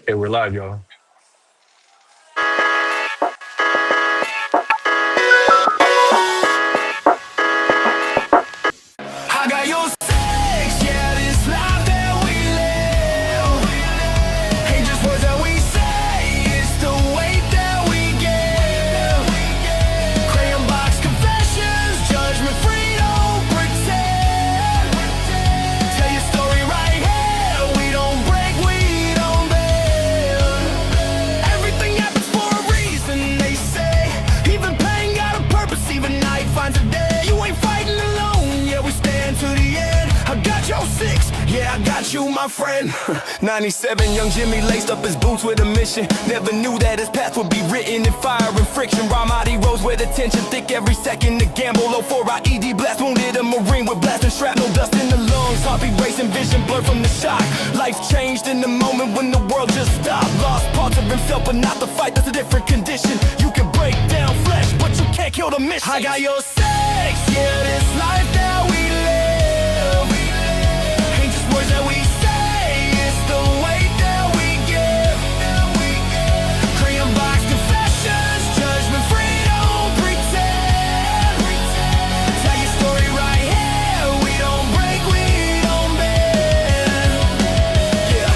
Okay, we're live, y'all. I got your sex, yeah, this life that we live ain't just words that we say, it's the weight that we give. Crayon Box Confessions, judgment free, don't pretend. Tell your story right here, we don't break, we don't bend. Everything happens for a reason, they say. Even pain got a purpose, even night finds a day. You ain't fighting alone, yeah, we stand to the end. I got your six, yeah, I got you, my friend. 97, young Jimmy laced up his boots with a mission. Never knew that his path would be written in fire and friction. Ramadi rose with attention, thick every second to gamble. 04 IED blast, wounded a Marine with blasting shrapnel, dust in the lungs. Heartbeat racing, vision blurred from the shock. Life changed in the moment when the world just stopped. Lost parts of himself, but not the fight, that's a different condition. You can break down flesh, but you can't kill the mission. I got your sex, yeah, this life that we live ain't just words that we say, it's the weight that we give. Crayon Box Confessions, judgment free, don't pretend. Tell your story right here, we don't break, we don't bend. Yeah,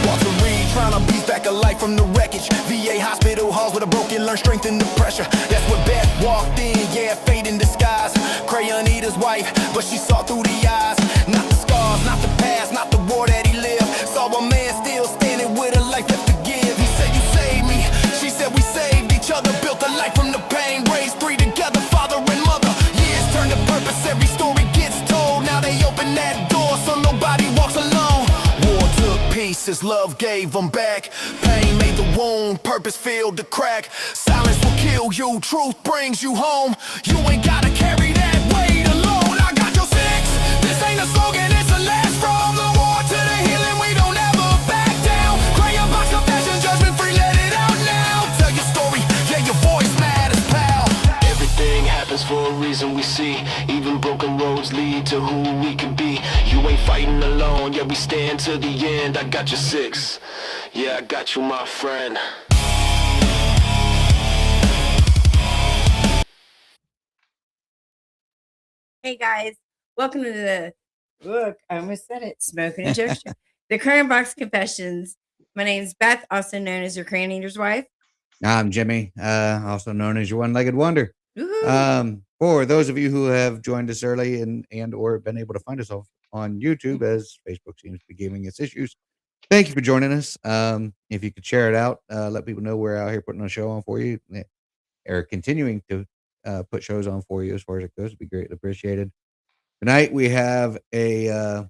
Walter Reed trying to beat back a life from the wreckage. VA hospital halls with a broken, learn strength in the pressure. That's where Beth walked in, yeah, fate in disguise. Crayon eater's wife, but she saw through the eyes. Not the scars, not the past, not the war that he lived. Saw a man still standing with a life left to give. He said, you saved me, she said we saved each other. Built a life from the pain, raised three together, father and mother. Years turn to purpose, every story gets told. Now they open that door so nobody walks alone. War took pieces, love gave them back. Pain made the wound, purpose filled the crack. Silence will kill you, truth brings you home. You ain't gotta carry that weight alone. I got your six, this ain't a slogan, it's a last. From the war to the healing, we don't ever back down. Crayon Box Confessions, judgment free, let it out now. Tell your story, yeah, your voice matters, pal. Everything happens for a reason, we see. Even broken roads lead to who we can be. You ain't fighting alone, yeah, we stand to the end. I got your six, yeah, I got you, my friend. Hey guys, welcome to the I almost said it, Smoking and Joke Show. The Crayon Box Confessions. My name's Beth, also known as your Crayon Eater's wife. I'm Jimmy, also known as your one-legged wonder. Woohoo! For those of you who have joined us early and or been able to find us on YouTube, as Facebook seems to be giving us issues, thank you for joining us. If you could share it out, let people know we're out here putting a show on for you, or continuing to put shows on for you as far as it goes. It'd be greatly appreciated. Tonight we have a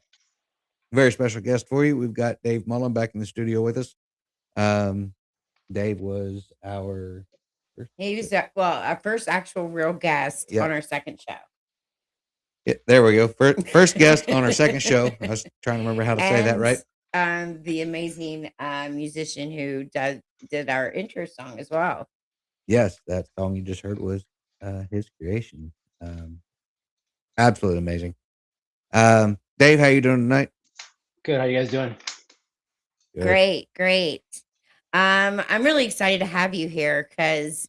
very special guest for you. We've got Dave Mullen back in the studio with us. Dave was our He was our first actual real guest on our second show. Yeah, there we go. First guest on our second show. I was trying to remember how to say that right. The amazing musician who did our intro song as well. Yes, that song you just heard was his creation. Absolutely amazing. Dave, how you doing tonight? Good. How you guys doing? Good. Great. I'm really excited to have you here because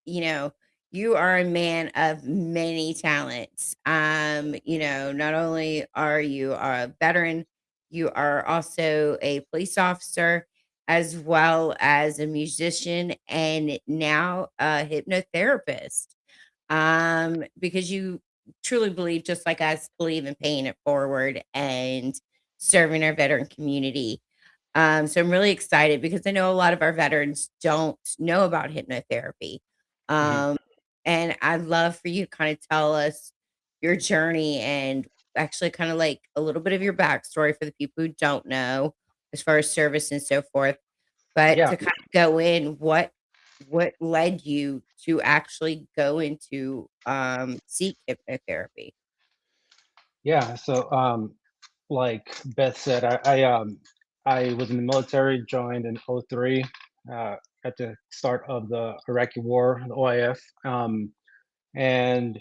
you are a man of many talents. Not only are you a veteran, you are also a police officer, as well as a musician, and now a hypnotherapist. Because you truly believe, just like us, believe in paying it forward and serving our veteran community. So I'm really excited because I know a lot of our veterans don't know about hypnotherapy. And I'd love for you to kind of tell us your journey and actually kind of like a little bit of your backstory for the people who don't know as far as service and so forth. But to kind of go in, what led you to actually go into seek hypnotherapy? Yeah. So, like Beth said, I was in the military, joined in '03 at the start of the Iraqi War, the OIF, and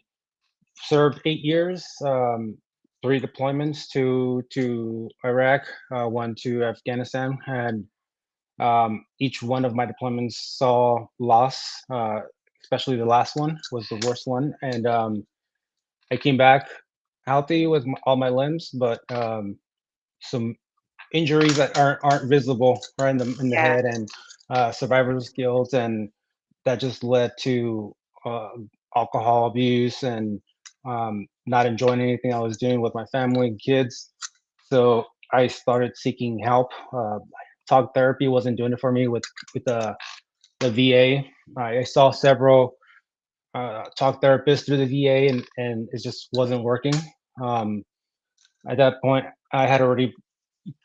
served 8 years, 3 deployments to Iraq, one to Afghanistan, and Each one of my deployments saw loss, especially the last one was the worst one. And I came back healthy with all my limbs, but some injuries that aren't visible right in the Yeah. head, and survivor's guilt, and that just led to uh, alcohol abuse and not enjoying anything I was doing with my family and kids. So I started seeking help. Talk therapy wasn't doing it for me with the VA. I saw several talk therapists through the VA, and it just wasn't working. Um, at that point, I had already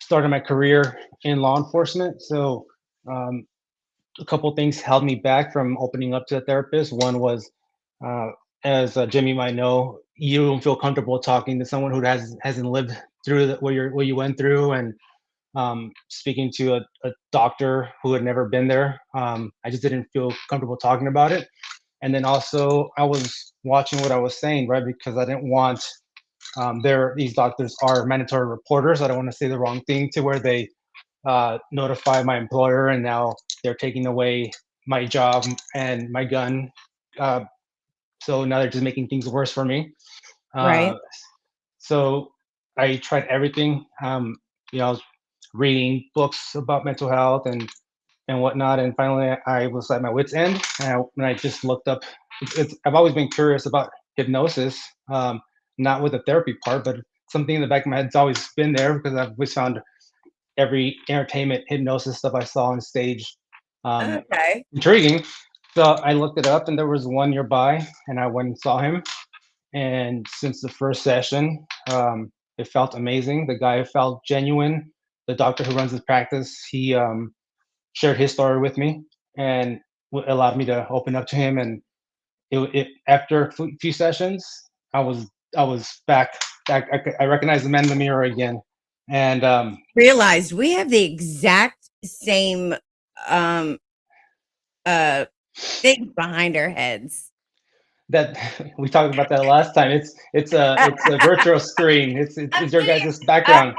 started my career in law enforcement, so um, a couple things held me back from opening up to a therapist. One was, uh, as Jimmy might know, you don't feel comfortable talking to someone who hasn't lived through what you went through, and speaking to a doctor who had never been there. I just didn't feel comfortable talking about it. And then also, I was watching what I was saying, right? Because I didn't want these doctors are mandatory reporters. I don't want to say the wrong thing to where they notify my employer, and now they're taking away my job and my gun. Uh, so now they're just making things worse for me. Uh, Right. so I tried everything. I was reading books about mental health and whatnot, and finally I was at my wit's end. When I just looked up, I've always been curious about hypnosis, not with the therapy part, but something in the back of my head's always been there because I've always found every entertainment hypnosis stuff I saw on stage Okay. intriguing. So I looked it up, and there was one nearby, and I went and saw him. And since the first session, it felt amazing. The guy felt genuine. The doctor who runs his practice, he shared his story with me, and allowed me to open up to him. And after a few sessions, I was I was back. I recognized the man in the mirror again, and Realized we have the exact same um thing behind our heads. that we talked about that last time. It's a virtual screen. I'm It's your sitting guys' background.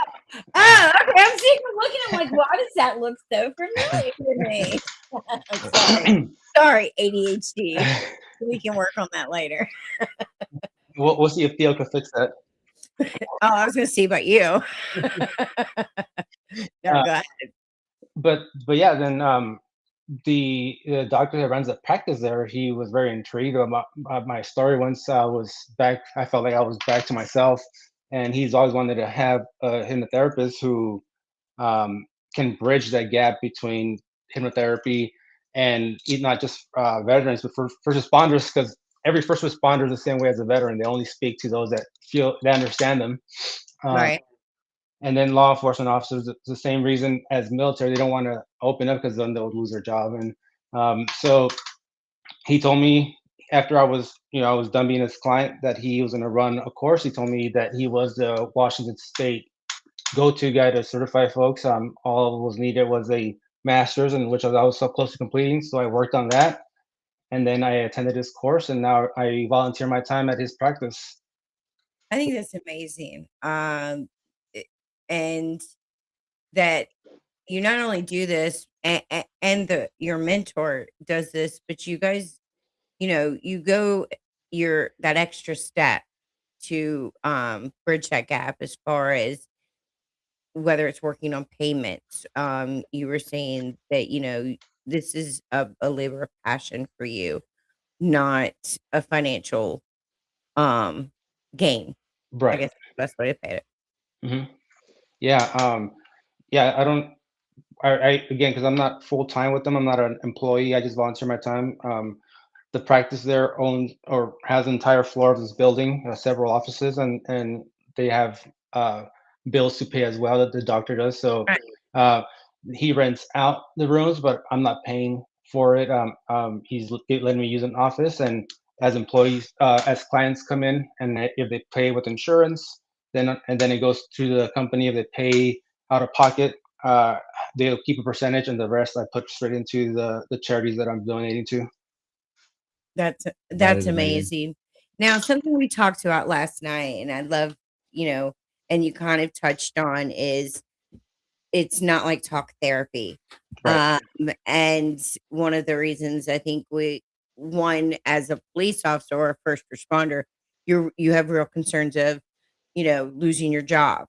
oh, okay. I'm sitting here looking. I'm like, why does that look so familiar to me? Sorry. Sorry, ADHD. We can work on that later. We'll see if Theo can fix that. Oh, I was gonna see about you. No, Uh, go ahead. but yeah, then the doctor that runs the practice there, he was very intrigued about my story. Once I was back, I felt like I was back to myself, and he's always wanted to have a hypnotherapist who can bridge that gap between hypnotherapy and not just veterans, but for first responders, because every first responder is the same way as a veteran. They only speak to those that feel they understand them. Um, Right. and then law enforcement officers, it's the same reason as military. They don't want to open up because then they'll lose their job. And so he told me after I was done being his client that he was going to run a course. He told me that he was the Washington State go-to guy to certify folks. All was needed was a master's, in which I was so close to completing. So I worked on that, and then I attended his course, and now I volunteer my time at his practice. I think that's amazing. And that you not only do this and your mentor does this, but you guys, you go that extra step to bridge that gap as far as whether it's working on payments. You were saying that, this is a labor of passion for you, not a financial um gain. I Right. guess that's the best way to pay it. Hmm. Yeah. Yeah. I don't. I again, because I'm not full time with them. I'm not an employee. I just volunteer my time. The practice there owns or has an entire floor of this building, several offices, and they have bills to pay as well that the doctor does. So Right. uh, he rents out the rooms, but I'm not paying for it. He's letting me use an office, and as employees, as clients come in, and if they pay with insurance, then it goes to the company. If they pay out of pocket, they'll keep a percentage, and the rest I put straight into the charities that I'm donating to. That's That that's is amazing. amazing. Now, something we talked about last night, and I love, and you kind of touched on is it's not like talk therapy. Right. And one of the reasons I think one, as a police officer or a first responder, you have real concerns of, losing your job.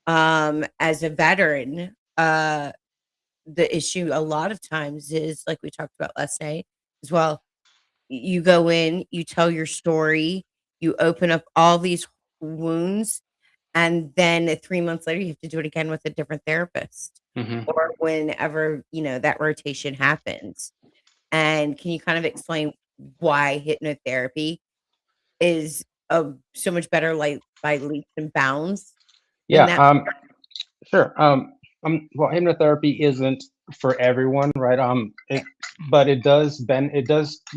As a veteran, the issue a lot of times is, like we talked about last night as well, you go in, you tell your story, you open up all these wounds, and then 3 months later, you have to do it again with a different therapist Hmm. or whenever, that rotation happens. And can you kind of explain why hypnotherapy is so much better, like, by leaps and bounds than Yeah. that? Sure. Well, hypnotherapy isn't for everyone, right? But it does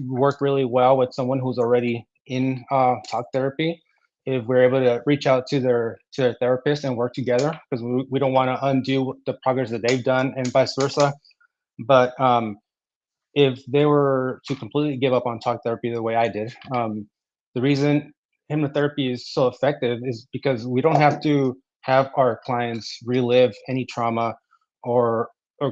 work really well with someone who's already in talk therapy. If we're able to reach out to their therapist and work together, because we don't want to undo the progress that they've done and vice versa. But if they were to completely give up on talk therapy the way I did, the reason hypnotherapy is so effective is because we don't have to have our clients relive any trauma or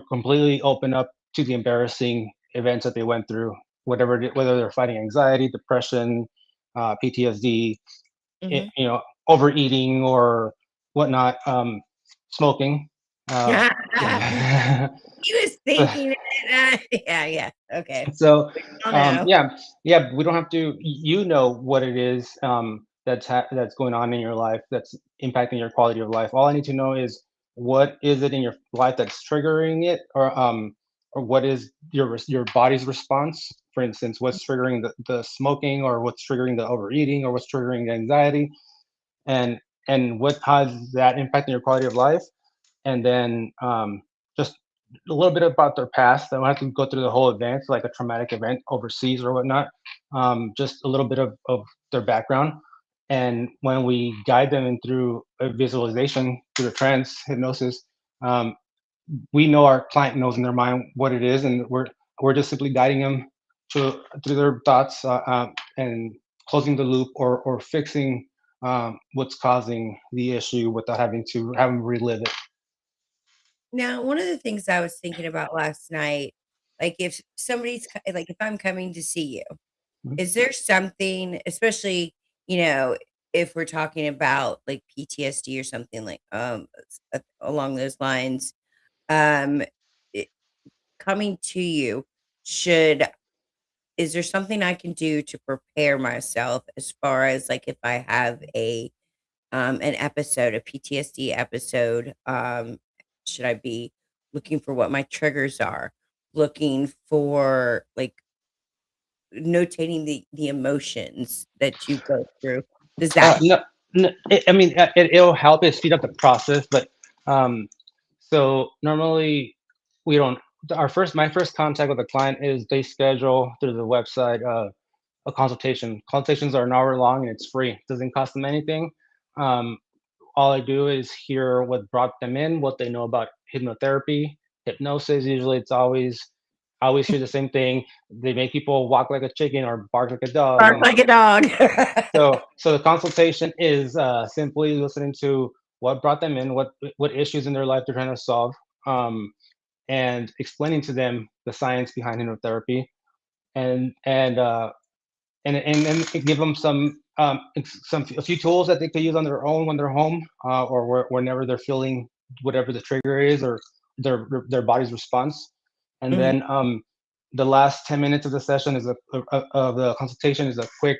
completely open up to the embarrassing events that they went through, whether they're fighting anxiety, depression, PTSD, Mhm. overeating or whatnot, smoking. Uh, He was thinking it. Yeah, yeah. Okay. So, Oh, no. yeah, we don't have to. You know what it is, that's going on in your life that's impacting your quality of life. All I need to know is what is it in your life that's triggering it, or what is your body's response. For instance, what's triggering the smoking, or what's triggering the overeating, or what's triggering the anxiety, and what has that impacting your quality of life, and then just a little bit about their past. I don't have to go through the whole event, like a traumatic event overseas or whatnot. Just a little bit of their background. And when we guide them in through a visualization, through the trance hypnosis, um, we know our client knows in their mind what it is, and we're just simply guiding them through their thoughts, and closing the loop, or fixing what's causing the issue without having to have them relive it. Now, one of the things I was thinking about last night, like, like, if I'm coming to see you, Mhm. is there something, especially, you know, if we're talking about like PTSD or something like along those lines, um it, coming to you, should is there something I can do to prepare myself as far as, like, if I have an episode, a PTSD episode, should I be looking for what my triggers are, looking for, like, notating the emotions that you go through? Does that No, no, I mean, it'll help it speed up the process, but um, so normally we don't. My first contact with a client is they schedule through the website a consultation. Consultations are an hour long and it's free. It doesn't cost them anything. Um, all I do is hear what brought them in, what they know about hypnotherapy, hypnosis. Usually, I always hear the same thing. They make people walk like a chicken or bark like a dog, bark and like a dog? so the consultation is simply listening to what brought them in, what issues in their life they're trying to solve, um, and explaining to them the science behind hypnotherapy, and then give them a few tools that they could use on their own when they're home, or whenever they're feeling whatever the trigger is, or their body's response. And Mhm. then the last 10 minutes of the session of the consultation is a quick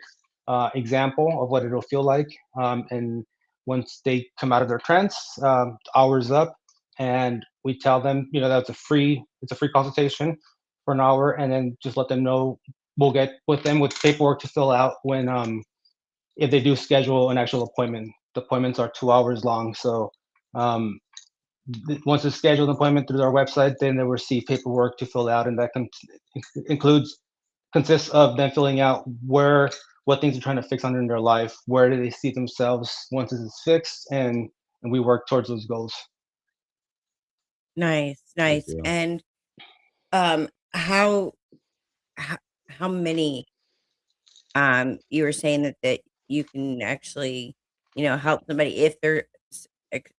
example of what it'll feel like. And once they come out of their trance, hours up, and we tell them, that's it's a free consultation for an hour, and then just let them know we'll get with them with paperwork to fill out when if they do schedule an actual appointment. The appointments are 2 hours long, so um, once it's scheduled an appointment through our website, then they will receive paperwork to fill out, and that includes consists of them filling out what things they're trying to fix under in their life, where do they see themselves once this is fixed, and we work towards those goals. Nice, Good nice. deal. And um, how how, how many you were saying that you can actually, help somebody if they're s- ex-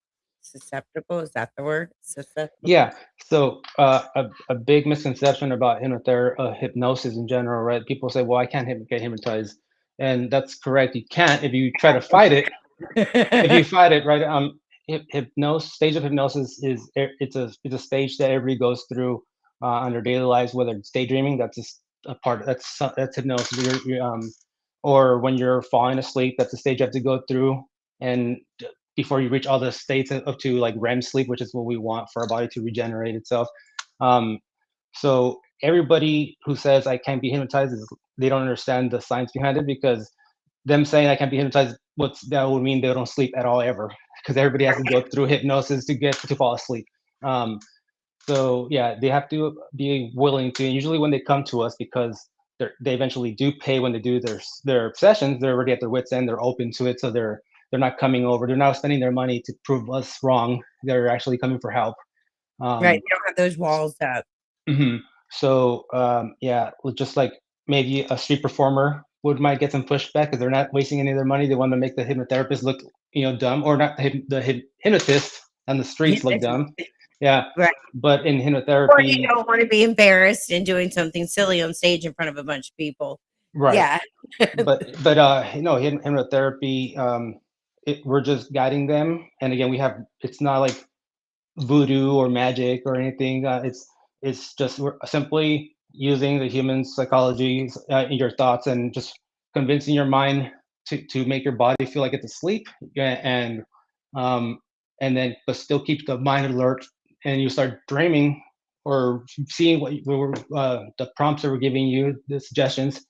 susceptible. Is that the word? Susceptible. Yeah. So a big misconception about hypnosis in general, right? People say, "Well, I can't get hypnotized," and that's correct. You can't if you try to fight it. If you fight it, right? Hypnosis stage of hypnosis it's a stage that everybody goes through on their daily lives, whether it's daydreaming, that's just a part that's hypnosis. Or when you're falling asleep, that's the stage you have to go through, and before you reach all the states up to like REM sleep, which is what we want for our body to regenerate itself. Um, so everybody who says I can't be hypnotized they don't understand the science behind it, because them saying I can't be hypnotized, that would mean they don't sleep at all ever, because everybody has to go through hypnosis to fall asleep. Um, so yeah, they have to be willing to. And usually, when they come to us, because they eventually do pay when they do their sessions, they're already at their wits' end. They're open to it, so they're not coming over. They're not spending their money to prove us wrong. They're actually coming for help. Right. They don't have those walls up. So yeah, just like maybe a street performer might get some pushback because they're not wasting any of their money. They want to make the hypnotherapist look, dumb, or not the hypnotist on the streets look dumb. Yeah, Right. but in Or you hypnotherapy, don't want to be embarrassed in doing something silly on stage in front of a bunch of people. right? Yeah. But hypnotherapy, we're just guiding them, and again, it's not like voodoo or magic or anything. It's just we're simply using the human psychology in your thoughts, and just convincing your mind to make your body feel like it's asleep, and um, and then but still keep the mind alert, and you start dreaming or seeing the prompts that we're giving you, the suggestions,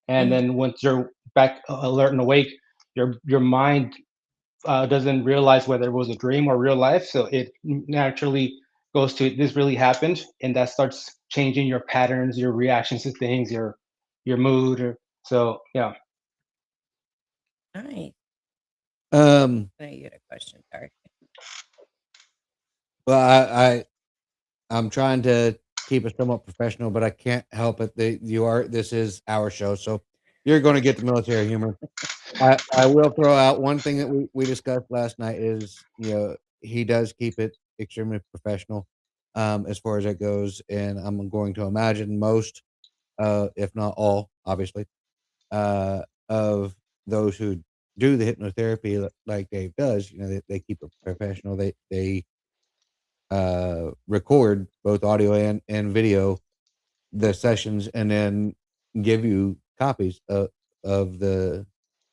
and Mhm. then once you're back alert and awake, your mind doesn't realize whether it was a dream or real life. So it naturally goes to this really happened, and that starts changing your patterns, your reactions to things, your mood. So yeah. Nice. Um, I you had a question. Sorry. well, I'm trying to keep it somewhat professional, but I can't help it. This is our show, so you're going to get the military humor. I will throw out one thing that we discussed last night is, he does keep it extremely professional, as far as that goes, and I'm going to imagine most, if not all, obviously, of those who do the hypnotherapy like Dave does, they keep it professional. They record both audio and video the sessions, and then give you copies of the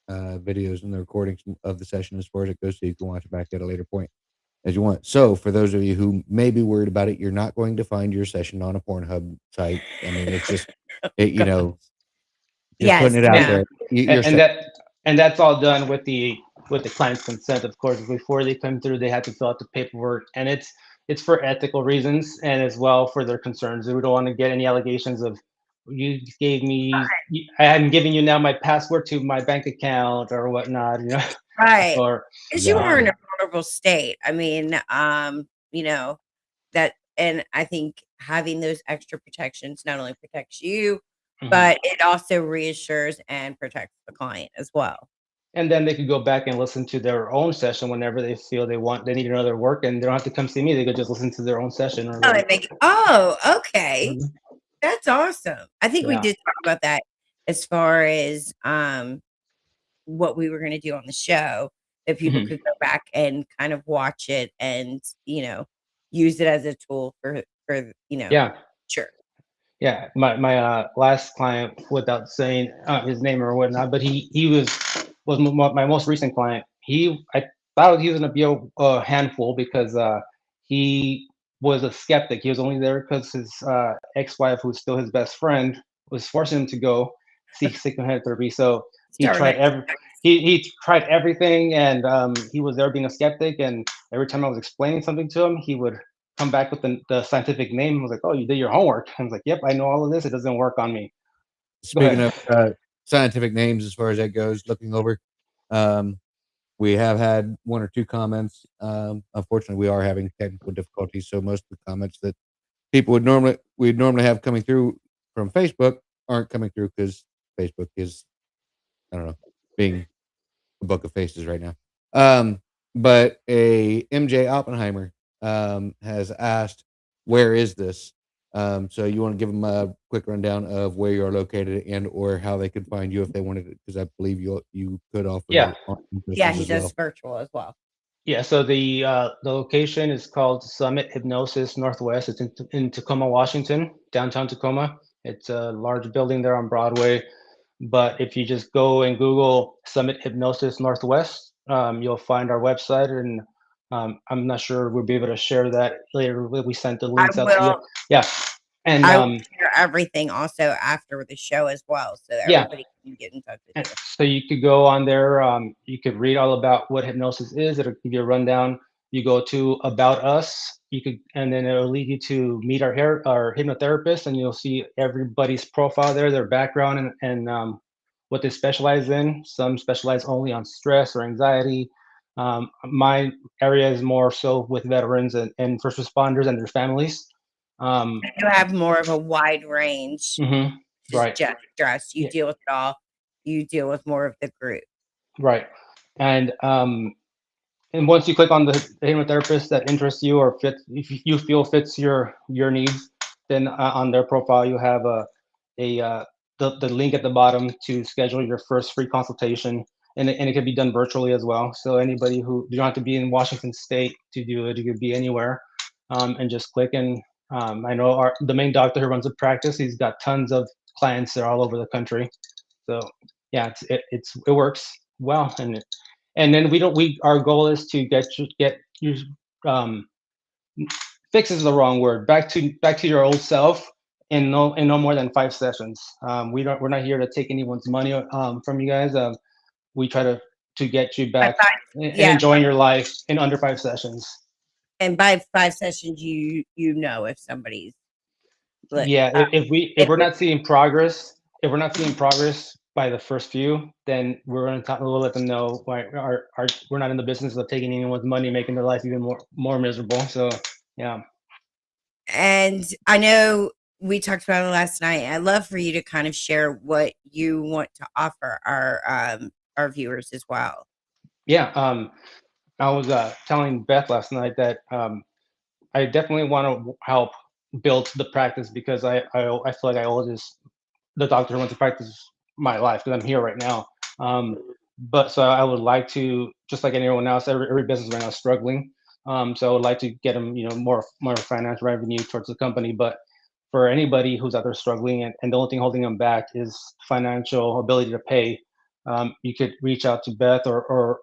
videos and the recordings of the session as far as it goes, so you can watch it back at a later point as you want. So for those of you who may be worried about it, you're not going to find your session on a Pornhub site. I mean, it's just, just Yes. putting it out No. there. You're and that's all done with the client's consent, of course. Before they come through, they have to fill out the paperwork, and it's for ethical reasons, and as well for their concerns. We don't want to get any allegations of, you gave me, I'm giving you now my password to my bank account or whatnot, Right. or Because you are in yeah. a vulnerable state. I mean, that, and I think having those extra protections not only protects you, Mhm. but it also reassures and protects the client as well. And then they could go back and listen to their own session whenever they feel they need another work, and they don't have to come see me. They could just listen to their own session. Or Okay. Mhm. That's awesome. I think we Yeah. did talk about that as far as what we were going to do on the show, that people Mhm. could go back and kind of watch it and, use it as a tool for, Yeah. sure. Yeah, my last client, without saying his name or whatnot, but he was my most recent client. I thought he was gonna be a handful, because he was a skeptic. He was only there because his ex-wife, who's still his best friend, was forcing him to go seek therapy. So he Starting tried it. every he tried everything, and he was there being a skeptic. And every time I was explaining something to him, he would come back with the scientific name. I was like, "Oh, you did your homework." I was like, "Yep, I know all of this. It doesn't work on me." Go Speaking ahead. of scientific names, as far as that goes, looking over, um, we have had one or two comments. Unfortunately, we are having technical difficulties, so most of the comments that people we'd normally have coming through from Facebook aren't coming through, because Facebook is, I don't know, being a book of faces right now. but a MJ Oppenheimer has asked, "Where is this?" So you want to give them a quick rundown of where you are located and or how they could find you if they wanted it, because I believe you could Yeah. offer on Yeah, sessions he as does well. virtual as well. Yeah, so the location is called Summit Hypnosis Northwest. It's in Tacoma, Washington, downtown Tacoma. It's a large building there on Broadway. But if you just go and Google Summit Hypnosis Northwest, you'll find our website, and I'm not sure we'll be able to share that later. We sent the I links out to you. will Yeah, and I will share everything also after the show as well, so that yeah, everybody can get in touch with and you. so you could go on there. You could read all about what hypnosis is. It'll give you a rundown. You go to About Us. You could, and then it'll lead you to meet our hypnotherapist, and you'll see everybody's profile there, their background, and what they specialize in. Some specialize only on stress or anxiety. My area is more so with veterans and first responders and their families. Um, You have more of a wide range, mhm, just right. just stress. You Yeah, deal with it all. You deal with more of the group. right. And and once you click on the hypnotherapist that interests you or fits, if you feel fits your needs, then on their profile you have a the link at the bottom to schedule your first free consultation, and it can be done virtually as well. So anybody who, you don't have to be in Washington State to do it. You could be anywhere, and just click. And I know the main doctor who runs the practice. He's got tons of clients that are all over the country. So yeah, it works well, and then we our goal is to get you um fix is the wrong word, back to your old self in no more than 5 sessions. We're not here to take anyone's money from you guys. We try to get you By back five, and yeah, enjoying your life in under 5 sessions. and by 5 sessions, you know if somebody's like, Yeah, if if we're it, not seeing progress, if we're not seeing progress by the first few, then we'll let them know, why we're not in the business of taking anyone's money, making their life even more miserable. So yeah. and I know we talked about it last night. I'd love for you to kind of share what you want to offer our viewers as well. Yeah, I was telling Beth last night that I definitely want to help build the practice, because I feel like I owe this the doctor who wants to practice my life, because I'm here right now. Um, but so I would like to, just like anyone else, every business right now is struggling. So I would like to get them, more financial revenue towards the company. But for anybody who's out there struggling, and the only thing holding them back is financial ability to pay, you could reach out to Beth,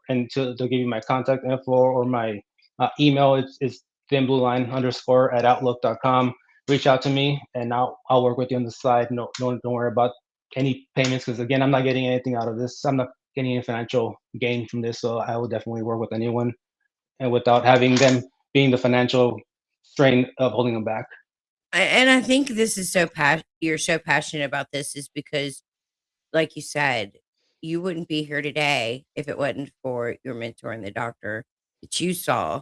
and they'll give you my contact info, or my email. It's thinblueline_@outlook.com. Reach out to me, and I'll work with you on the side. No, don't worry about any payments, because again, I'm not getting anything out of this. I'm not getting any financial gain from this, so I will definitely work with anyone, and without having them being the financial strain of holding them back. And I think this is you're so passionate about this is because, like you said, you wouldn't be here today if it wasn't for your mentor and the doctor that you saw.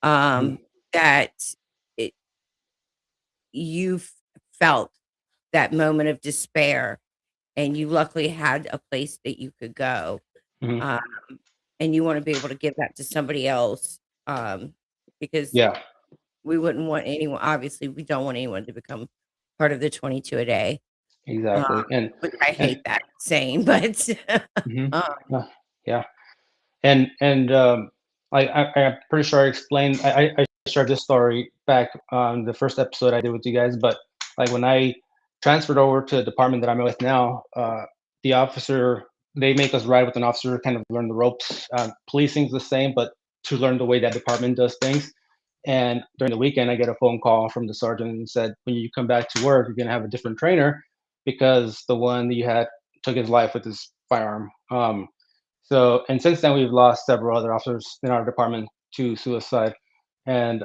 Mhm. That it, you felt that moment of despair, and you luckily had a place that you could go. Mhm. Um, and you want to be able to give that to somebody else, because Yeah, we wouldn't want anyone. Obviously, we don't want anyone to become part of the 22 a day. Um, exactly. which I And hate that saying, but mhm. um, Yeah, and I'm pretty sure I explained. I shared this story back on the first episode I did with you guys. But like when I transferred over to the department that I'm with now, the officer, they make us ride with an officer to kind of learn the ropes. Policing's the same, but to learn the way that department does things. And during the weekend, I get a phone call from the sergeant and said, when you come back to work, you're gonna have a different trainer, because the one that you had took his life with his firearm. So, and since then, we've lost several other officers in our department to suicide. And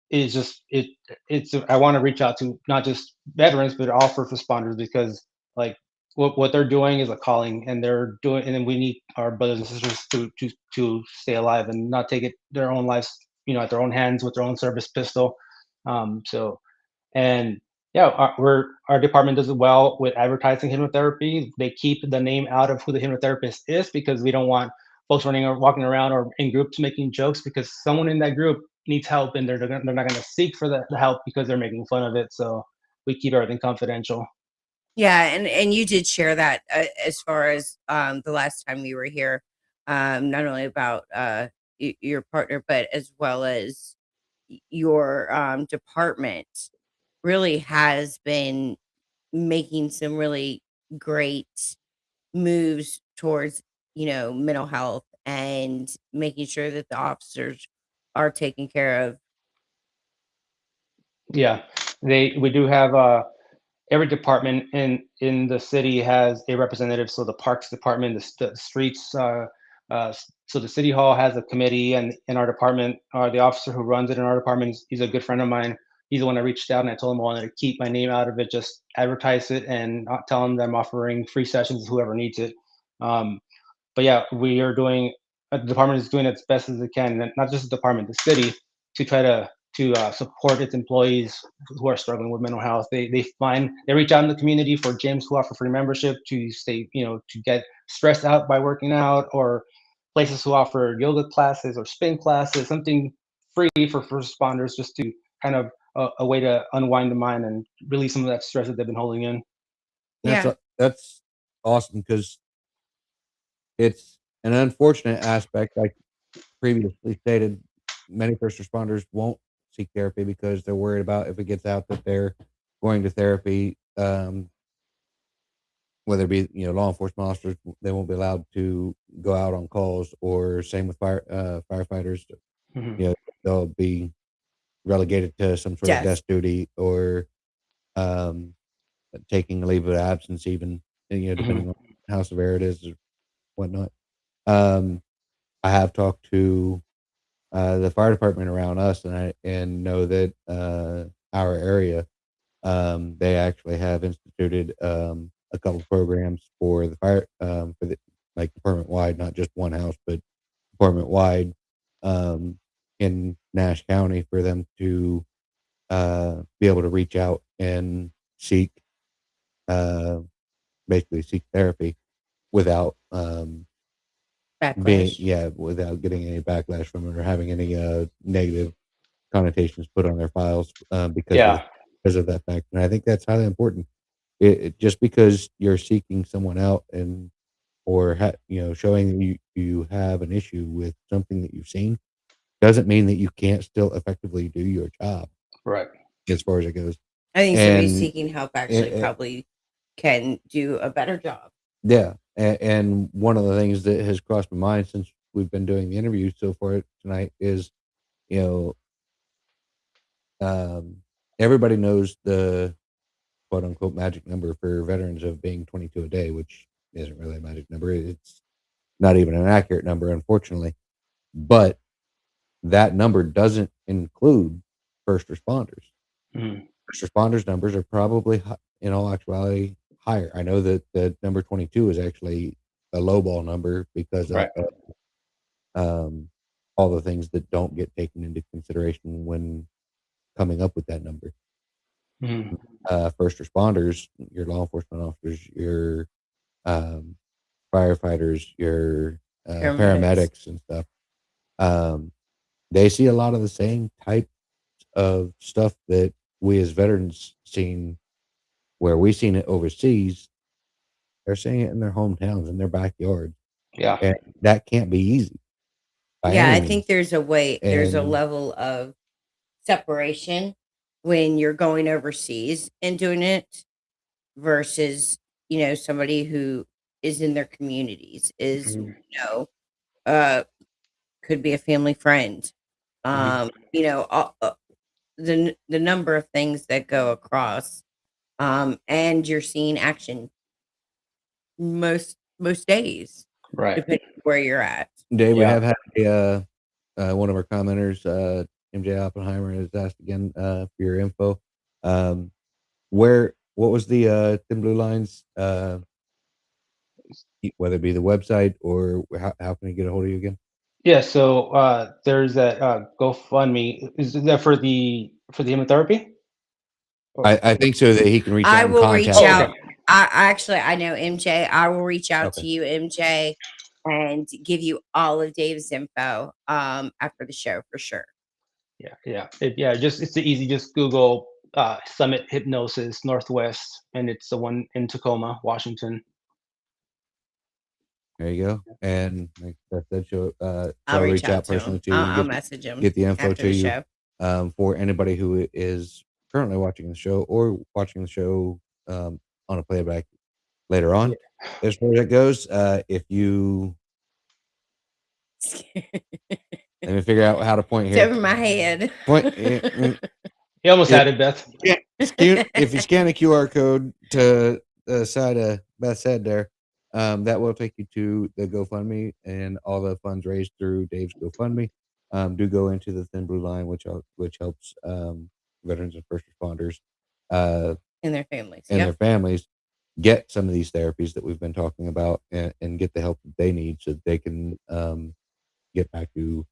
it's just it's I want to reach out to not just veterans, but all first responders, because like what they're doing is a calling, and they're doing, and then we need our brothers and sisters to stay alive and not take it their own lives, at their own hands with their own service pistol. So, and yeah, our department does well with advertising hypnotherapy. They keep the name out of who the hypnotherapist is, because we don't want folks running or walking around or in groups making jokes, because someone in that group needs help, and they're not going to seek for the help because they're making fun of it. So we keep everything confidential. Yeah, and you did share that as far as the last time you were here, not only about your partner, but as well as your department really has been making some really great moves towards, mental health and making sure that the officers are taken care of. Yeah, we do have every department in the city has a representative. So the parks department, the streets, so the city hall has a committee, and in our department, the officer who runs it in our department, he's a good friend of mine. He's the one that reached out, and I told him I wanted to keep my name out of it, just advertise it, and not tell him that I'm offering free sessions to whoever needs it. Um, but yeah, we are doing. The department is doing its best as it can, and not just the department, the city, to try to support its employees who are struggling with mental health. They reach out in the community for gyms who offer free membership to stay, to get stressed out by working out, or places who offer yoga classes or spin classes, something free for first responders, just to kind of a way to unwind the mind and release some of that stress that they've been holding in. Yeah. That's awesome, because it's an unfortunate aspect, like previously stated. Many first responders won't seek therapy because they're worried about if it gets out that they're going to therapy, whether it be law enforcement officers, they won't be allowed to go out on calls, or same with firefighters. Mhm. They'll be relegated to some sort of Death. desk duty, or taking a leave of absence, even depending on how severe it is or whatnot. I have talked to the fire department around us, and know that our area, they actually have instituted a couple programs for the fire, for the, like, department wide, not just one house, but department wide, in Nash County, for them to be able to reach out and seek, uh, basically seek therapy without Backlash. without getting any backlash from it, or having any negative connotations put on their files, Yeah, because of that fact. And I think that's highly important. Just because you're seeking someone out, and or showing that you have an issue with something that you've seen, doesn't mean that you can't still effectively do your job, right. as far as it goes. I think somebody And seeking help actually probably can do a better job. yeah, and one of the things that has crossed my mind since we've been doing the interview so far tonight is, you know, everybody knows the quote unquote magic number for veterans of being 22 a day, which isn't really a magic number. It's not even an accurate number, unfortunately. But that number doesn't include first responders. Mhm. First responders numbers are probably, in all actuality, higher. I know that the number 22 is actually a lowball number because Right. of all the things that don't get taken into consideration when coming up with that number. Mhm. First responders, your law enforcement officers, your um, firefighters, your Paramedics. paramedics and stuff, they see a lot of the same types of stuff that we as veterans seen. Where we seen it overseas, they're seeing it in their hometowns, in their backyards, Yeah. and that can't be easy by Yeah, any I think means. there's a And level of separation when you're going overseas and doing it versus, somebody who is in their communities is, Mhm. uh, could be a family friend. Mhm. The number of things that go across, and you're seeing action most days, Right. depending where you're at. Dave, we Yeah. have had one of our commenters, MJ Oppenheimer, has asked again for your info. Um, what was the Thin Blue Lines? Whether it be the website, or how can he get a hold of you again? Yeah. So there's that GoFundMe. Is that for the hypnotherapy? I think so, that he can reach I out and will reach contact Oh, you. okay. out. I will reach out Okay. to you, MJ, and give you all of Dave's info after the show for sure. It's easy. Just Google Summit Hypnosis Northwest, and it's the one in Tacoma, Washington. There you go. And like Beth said, I'll reach reach out out to personally him. to you. I'll message him. Get the info after to the you. show. For anybody who is currently watching the show or watching the show on a playback later on. As far as it goes, if you let me figure out how to point It's here. over my head. Point. You almost had it, Beth. If you scan a QR code to the side of Beth's head there, that will take you to the GoFundMe, and all the funds raised through Dave's GoFundMe do go into the Thin Blue Line, which helps veterans and first responders and their families. Their families get some of these therapies that we've been talking about, and get the help that they need so that they can get back to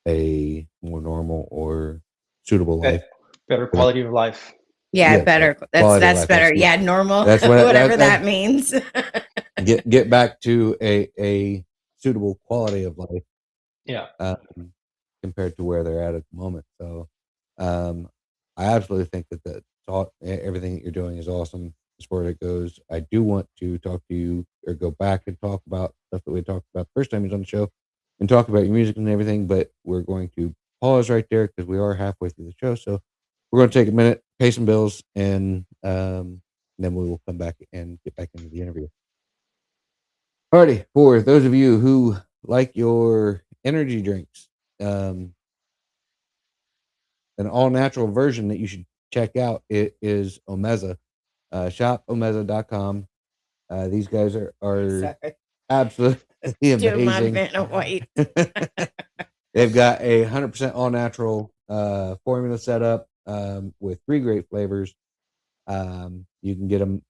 a more normal or suitable life. Better quality of life. Yeah, better. That's better. Yeah, normal. That's whatever that means. get back to a suitable quality of life. Yeah. Compared to where they're at the moment. So, I absolutely think that everything that you're doing is awesome as far as it goes. I do want to talk to you or go back and talk about stuff that we talked about the first time you was on the show and talk about your music and everything, but we're going to pause right there because we are halfway through the show. So we're going to take a minute, pay some bills, and then we will come back and get back into the interview. Alrighty, for those of you who like your energy drinks, an all-natural version that you should check out, it is Omeza. Shop omeza.com. These guys are absolutely amazing. My Vanna White. They've got a 100% all-natural formula set up with 3 great flavors. You can get them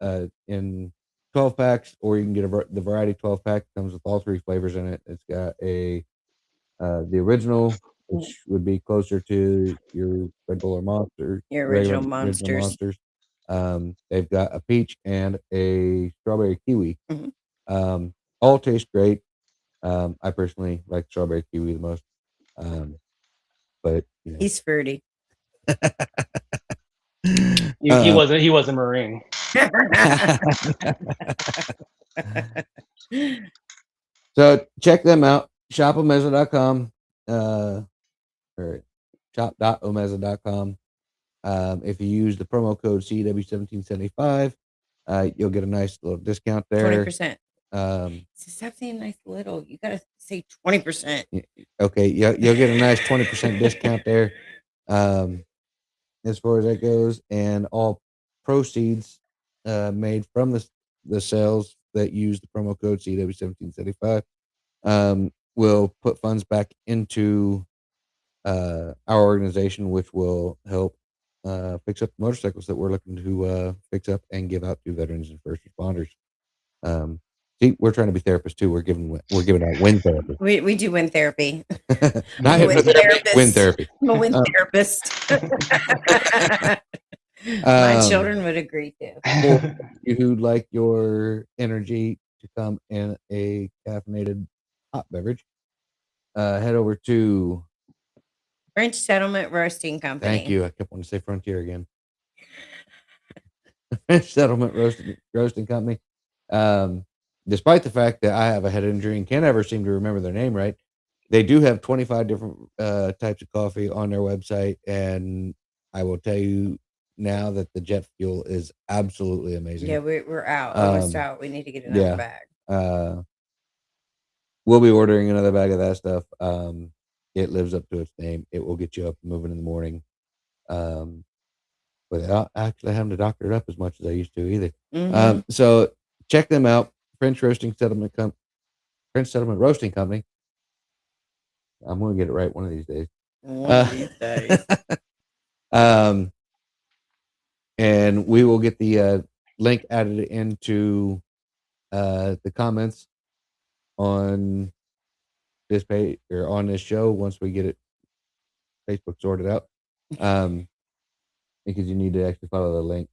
in 12 packs, or you can get the variety 12 pack. Comes with all 3 flavors in it. It's got the original, which would be closer to your Red Bull or Monster. Your original Monsters. They've got a peach and a strawberry kiwi. All taste great. I personally like strawberry kiwi the most. But he's fruity. He wasn't Marine. So check them out. Shopomeza.com or shop.omeza.com. If you use the promo code CW1775, you'll get a nice little discount there. 20%. Stop saying nice little. You gotta say 20%. Okay, you'll get a nice 20% discount there. As far as that goes, and all proceeds made from the sales that use the promo code CW1775 will put funds back into our organization, which will help fix up the motorcycles that we're looking to fix up and give out to veterans and first responders. See, we're trying to be therapists too. We're giving out wind therapy. We do wind therapy. Not hypnotherapy, wind therapy. I'm a wind therapist. My children would agree too. For you who'd like your energy to come in a caffeinated hot beverage, head over to French Settlement Roasting Company. Thank you. I kept wanting to say Frontier again. French Settlement Roasting Company. Despite the fact that I have a head injury and can't ever seem to remember their name right, they do have 25 different types of coffee on their website, and I will tell you now that the jet fuel is absolutely amazing. Yeah, we're out. Almost out. We need to get another bag. We'll be ordering another bag of that stuff. It lives up to its name. It will get you up and moving in the morning. Without actually having to doctor it up as much as I used to either. So check them out. French Settlement Roasting Company. I'm going to get it right one of these days. And we will get the link added into the comments on this page or on this show once we get it Facebook sorted out. Because you need to actually follow the link.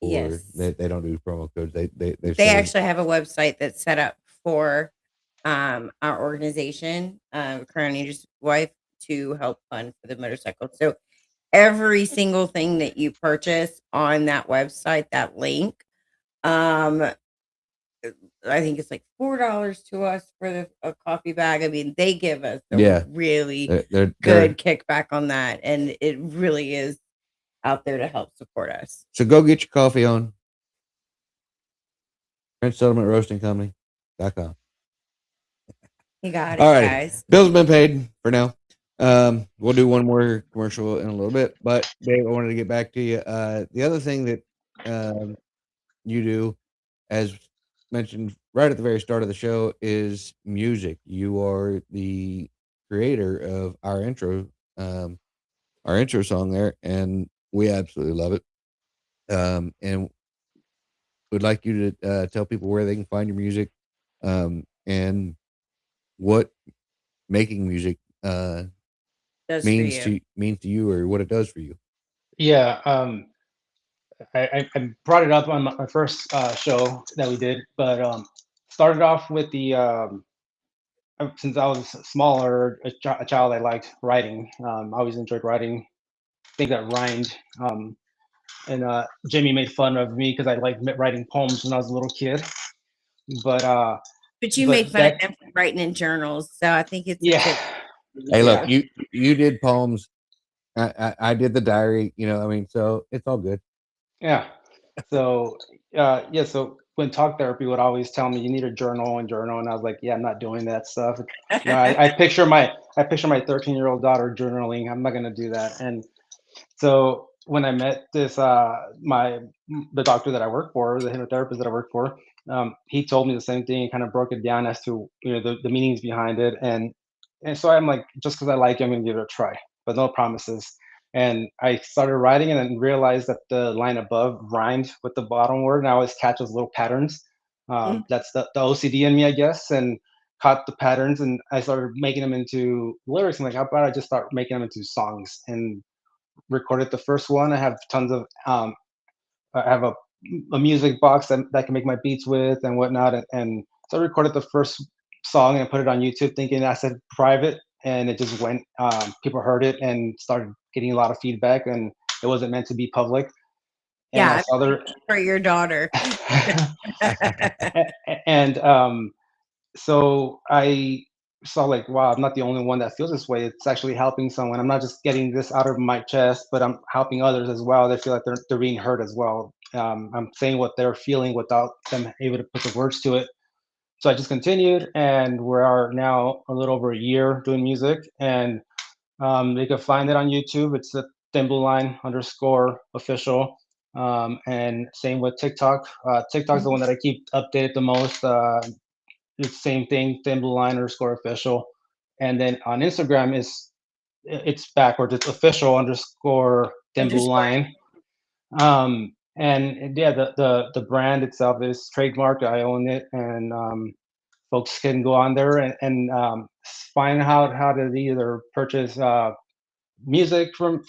Yes. They don't do promo codes. They actually have a website that's set up for our organization, Crown Angel's wife, to help fund for the motorcycle. So every single thing that you purchase on that website, that link, um, I think it's like $4 to us for a coffee bag. I mean, they give us a Yeah. really They're good kickback on that, and it really is out there to help support us. so go get your coffee on French Settlement Roasting Company.com. You got it, All right. guys. Bills have been paid for now. We'll do one more commercial in a little bit, but Dave, I wanted to get back to you. The other thing that you do, as mentioned right at the very start of the show, is music. You are the creator of our intro song there, and we absolutely love it. And would like you to tell people where they can find your music, and what making music Does for means you. to you, or what it does for you. Yeah, I brought it up on my first show that we did, but started off with the since I was smaller, a child, I liked writing. I always enjoyed writing things that rhymed. And Jimmy made fun of me because I liked writing poems when I was a little kid. But But you made but fun of that them for writing in journals, so I think it's a yeah good Hey, look, yeah you did poems. I did the diary. I mean, so it's all good. yeah. So yeah, so when talk therapy would always tell me you need a journal and I was like, yeah, I'm not doing that stuff. I picture my 13-year-old daughter journaling. I'm not gonna do that. And so when I met this the doctor that I work for, the hypnotherapist that I work for, he told me the same thing and kind of broke it down as to the meanings behind it. And so I'm like, just because I like it, I'm gonna give it a try, but no promises. And I started writing and then realized that the line above rhymed with the bottom word, and I always catch those little patterns. Mm. That's the OCD in me, I guess, and caught the patterns, and I started making them into lyrics. I'm like, how about I just start making them into songs? And recorded the first one. I have tons of I have a music box that can make my beats with and whatnot. And so I recorded the first song and put it on YouTube, thinking I said private, and it just went. People heard it and started getting a lot of feedback, and it wasn't meant to be public. And I Yeah, saw there, for your daughter. and so I saw like, wow, I'm not the only one that feels this way. It's actually helping someone. I'm not just getting this out of my chest, but I'm helping others as well. They feel like they're being heard as well. I'm saying what they're feeling without them able to put the words to it. So I just continued, and we are now a little over a year doing music, and you can find it on YouTube. It's the thin blue line underscore official. And same with TikTok. TikTok's the one that I keep updated the most. It's same thing, thin blue line underscore official. And then on Instagram it's backwards. It's official underscore thin blue Underscore. line. And yeah, the brand itself is trademarked. I own it, and folks can go on there and find out how to either purchase music from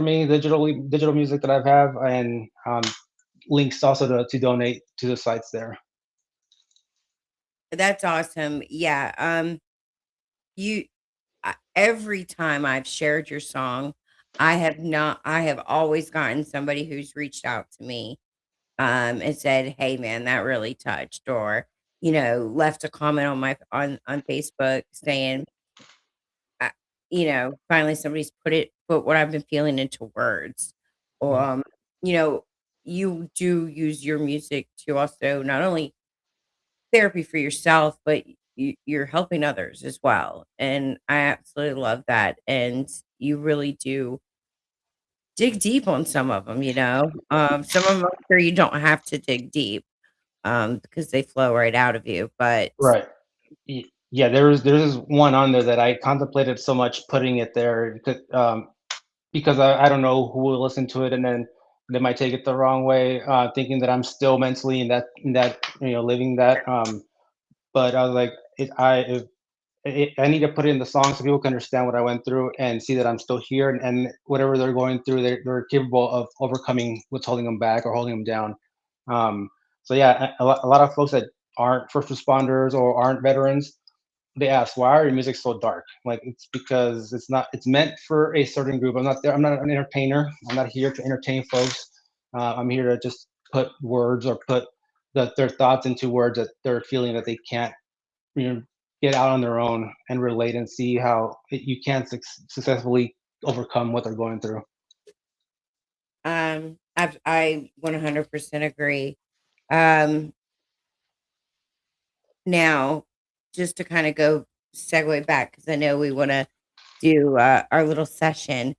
me, digital music that I have, and links also to donate to the sites there. That's awesome. Yeah. You every time I've shared your song, I have always gotten somebody who's reached out to me and said, "Hey man, that really touched," or left a comment on on Facebook saying, uh, finally somebody's put what I've been feeling into words. Or Mhm. you know, you do use your music to also not only therapy for yourself, but you're helping others as well. And I absolutely love that. And you really do dig deep on some of them, some of them I'm sure you don't have to dig deep, because they flow right out of you. But Right. Yeah, there's one on there that I contemplated so much putting it there because I don't know who will listen to it, and then they might take it the wrong way, thinking that I'm still mentally in that living that. But I was like, I need to put it in the song so people can understand what I went through and see that I'm still here, and whatever they're going through, they're capable of overcoming what's holding them back or holding them down. Um, so yeah, a lot of folks that aren't first responders or aren't veterans, they ask, why are your music so dark? Like, it's because it's meant for a certain group. I'm not an entertainer. I'm not here to entertain folks. I'm here to just put words or put their thoughts into words that they're feeling that they can't, you know, get out on their own and relate and see how you can successfully overcome what they're going through. I 100% agree. Um, now, just to kind of go segue back, because I know we want to do our little session,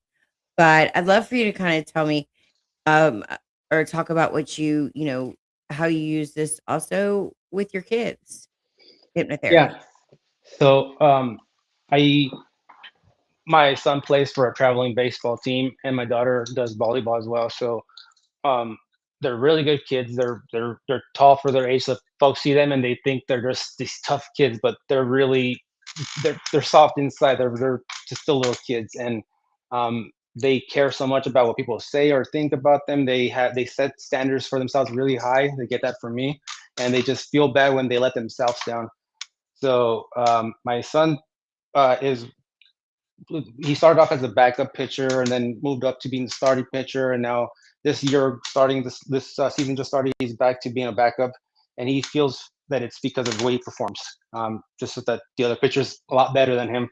but I'd love for you to kind of tell me or talk about what how you use this also with your kids, hypnotherapy. Yeah. So I my son plays for a traveling baseball team, and my daughter does volleyball as well. So um, they're really good kids. They're tall for their age. So folks see them and they think they're just these tough kids, but they're soft inside. They're just still little kids, and they care so much about what people say or think about them. They set standards for themselves really high. They get that from me, and they just feel bad when they let themselves down. So my son is he started off as a backup pitcher and then moved up to being the starting pitcher, and now this year starting this season just started, he's back to being a backup, and he feels that it's because of the way he performs, just so that the other pitcher's a lot better than him.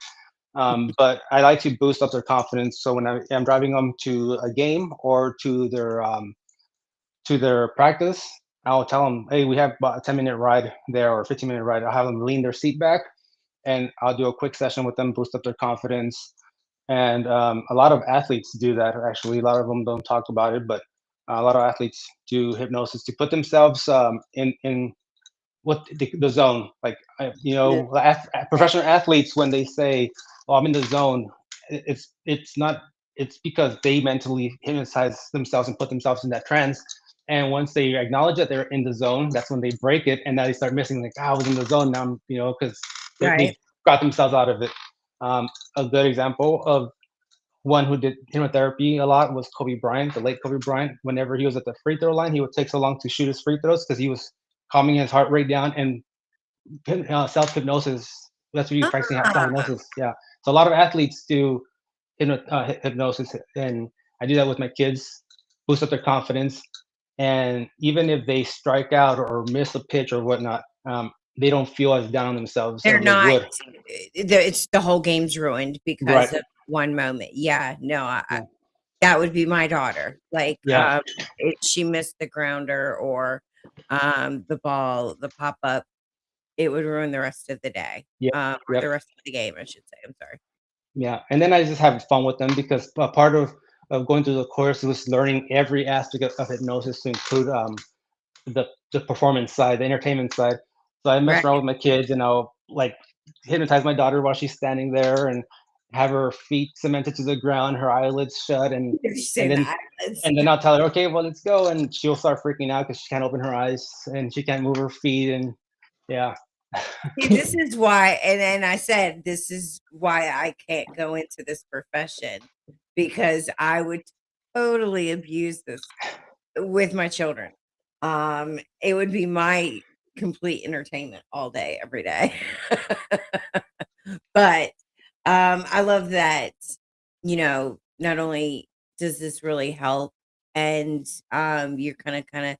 But I like to boost up their confidence, so when I'm driving them to a game or to their practice, I'll tell them, hey, we have about a 10-minute ride there or 15-minute ride. I'll have them lean their seat back, and I'll do a quick session with them, boost up their confidence. And a lot of athletes do that. Actually, a lot of them don't talk about it, but a lot of athletes do hypnosis to put themselves in what the zone. Like The- professional athletes, when they say, "Oh, I'm in the zone," it's not. It's because they mentally hypnotize themselves and put themselves in that trance. And once they acknowledge that they're in the zone, that's when they break it, and now they start missing. Like, I was in the zone now. Because they Right. got themselves out of it. A good example of one who did hypnotherapy a lot was Kobe Bryant, the late Kobe Bryant. Whenever he was at the free throw line, he would take so long to shoot his free throws because he was calming his heart rate down, and self hypnosis. That's what he was practicing self Ah, hypnosis. Yeah. So a lot of athletes do hypnosis, and I do that with my kids, boost up their confidence, and even if they strike out or miss a pitch or whatnot, they don't feel as down on themselves they're as they not. would. It's the whole game's ruined because Right. of one moment. Yeah, no, Yeah. that would be my daughter. Like, Yeah. if she missed the grounder or the ball, the pop up, it would ruin the rest of the day. Yeah. Or the Yep. rest of the game, I should say. I'm sorry. Yeah, and then I just have fun with them because part of going through the course was learning every aspect of hypnosis to include the performance side, the entertainment side. So I mess Right. around with my kids, and I'll like hypnotize my daughter while she's standing there and have her feet cemented to the ground, her eyelids shut, and If you and say then that, it's and then I'll tell her, okay, well, let's go, and she'll start freaking out because she can't open her eyes and she can't move her feet, and yeah. see, this is why, and I said this is why I can't go into this profession because I would totally abuse this with my children. It would be my complete entertainment all day, every day. But I love that, not only does this really help, and you're kind of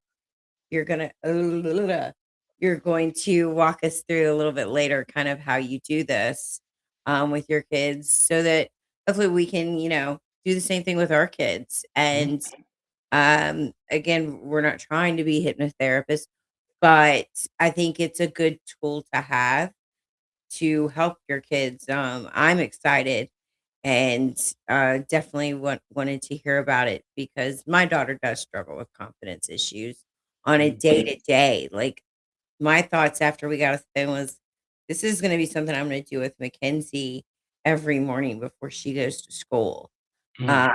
you're gonna you're going to walk us through a little bit later kind of how you do this with your kids so that hopefully we can, do the same thing with our kids. Mhm. And again, we're not trying to be hypnotherapists, but I think it's a good tool to have to help your kids. I'm excited and definitely wanted to hear about it because my daughter does struggle with confidence issues on a Mhm. day to day. Like, my thoughts after we got off the phone was, this is going to be something I'm going to do with Mackenzie every morning before she goes to school, Mhm. uh,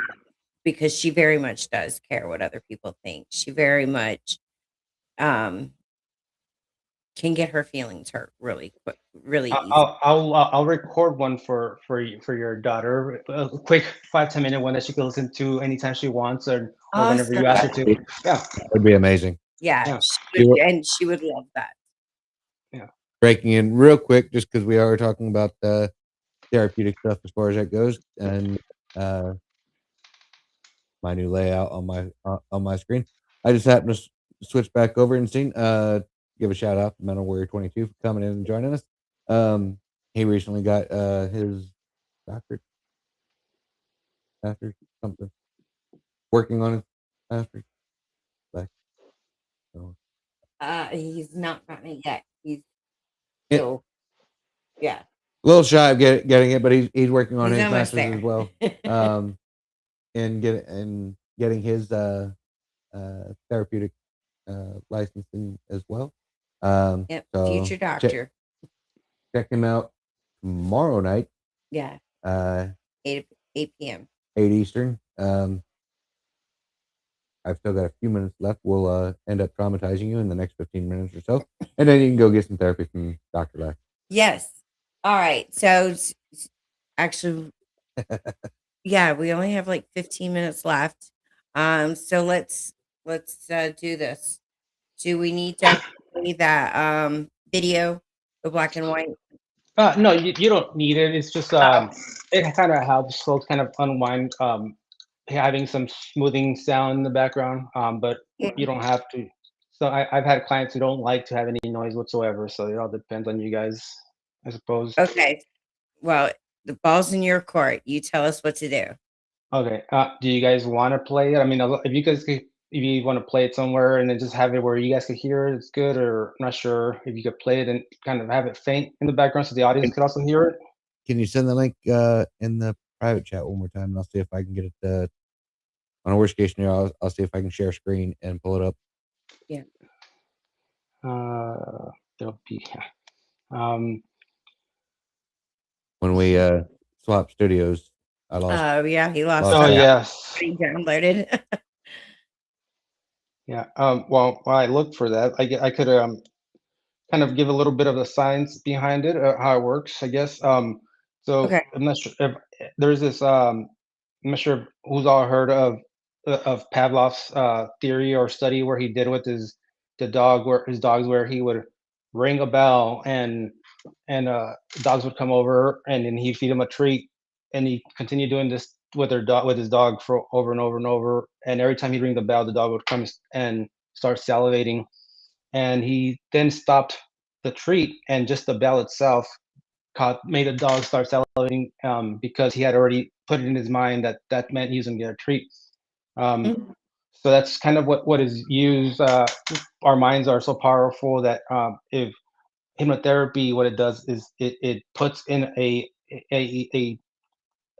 because she very much does care what other people think. She very much um, can get her feelings hurt really quick, really easy. I'll record one for your daughter, a quick 5-10 minute one that she can listen to anytime she wants, or whenever Awesome. you ask her to. Yeah, That would be amazing. Yeah, yeah, she You would, were- and she would love that. breaking in real quick just because we are talking about therapeutic stuff as far as that goes, and my new layout on my screen. I just happened to switch back over and seen give a shout out to Mental Warrior 22 for coming in and joining us. He recently got his doctorate after something, working on it after. Like, so. He's not gotten it yet. He's It, still, yeah, a little shy of getting it, but he's working on he's his almost masters there. as well. And getting his therapeutic licensing as well. Yep, So future doctor. check him out tomorrow night. Yeah, 8 p.m. 8 Eastern. I've still got a few minutes left. We'll end up traumatizing you in the next 15 minutes or so, and then you can go get some therapy from Dr. Lack. Yes. All right. So actually, yeah, we only have like 15 minutes left. So let's do this. Do we need to play that video, the black and white? No, you don't need it. It's just it kind of helps folks kind of unwind having some smoothing sound in the background. But you don't have to. So I've had clients who don't like to have any noise whatsoever. So it all depends on you guys, I suppose. Okay. Well, the ball's in your court. You tell us what to do. Okay. Do you guys want to play it? I mean, if you guys could, if you want to play it somewhere and then just have it where you guys could hear it, it's good. Or I'm not sure if you could play it and kind of have it faint in the background so the audience could also hear it. Can you send the link in the private chat one more time, and I'll see if I can get it on a worst case scenario. I'll see if I can share screen and pull it up. Yeah. It'll be. When we swap studios, I lost. Oh yeah, he lost. Oh that yes. He downloaded. Yeah. Well, while I look for that, I could kind of give a little bit of the science behind it, how it works, I guess. So Okay. I'm not sure if there's this. I'm not sure who's all heard of Pavlov's theory or study where he did with the dog, where his dogs, where he would ring a bell and dogs would come over and then he'd feed them a treat, and he continued doing this with his dog for over and over and over. And every time he'd ring the bell, the dog would come and start salivating, and he then stopped the treat, and just the bell itself made the dog start salivating, because he had already put it in his mind that that meant he was going to get a treat. Mhm. So that's kind of what is used. Our minds are so powerful that if hypnotherapy, what it does is it puts in a a,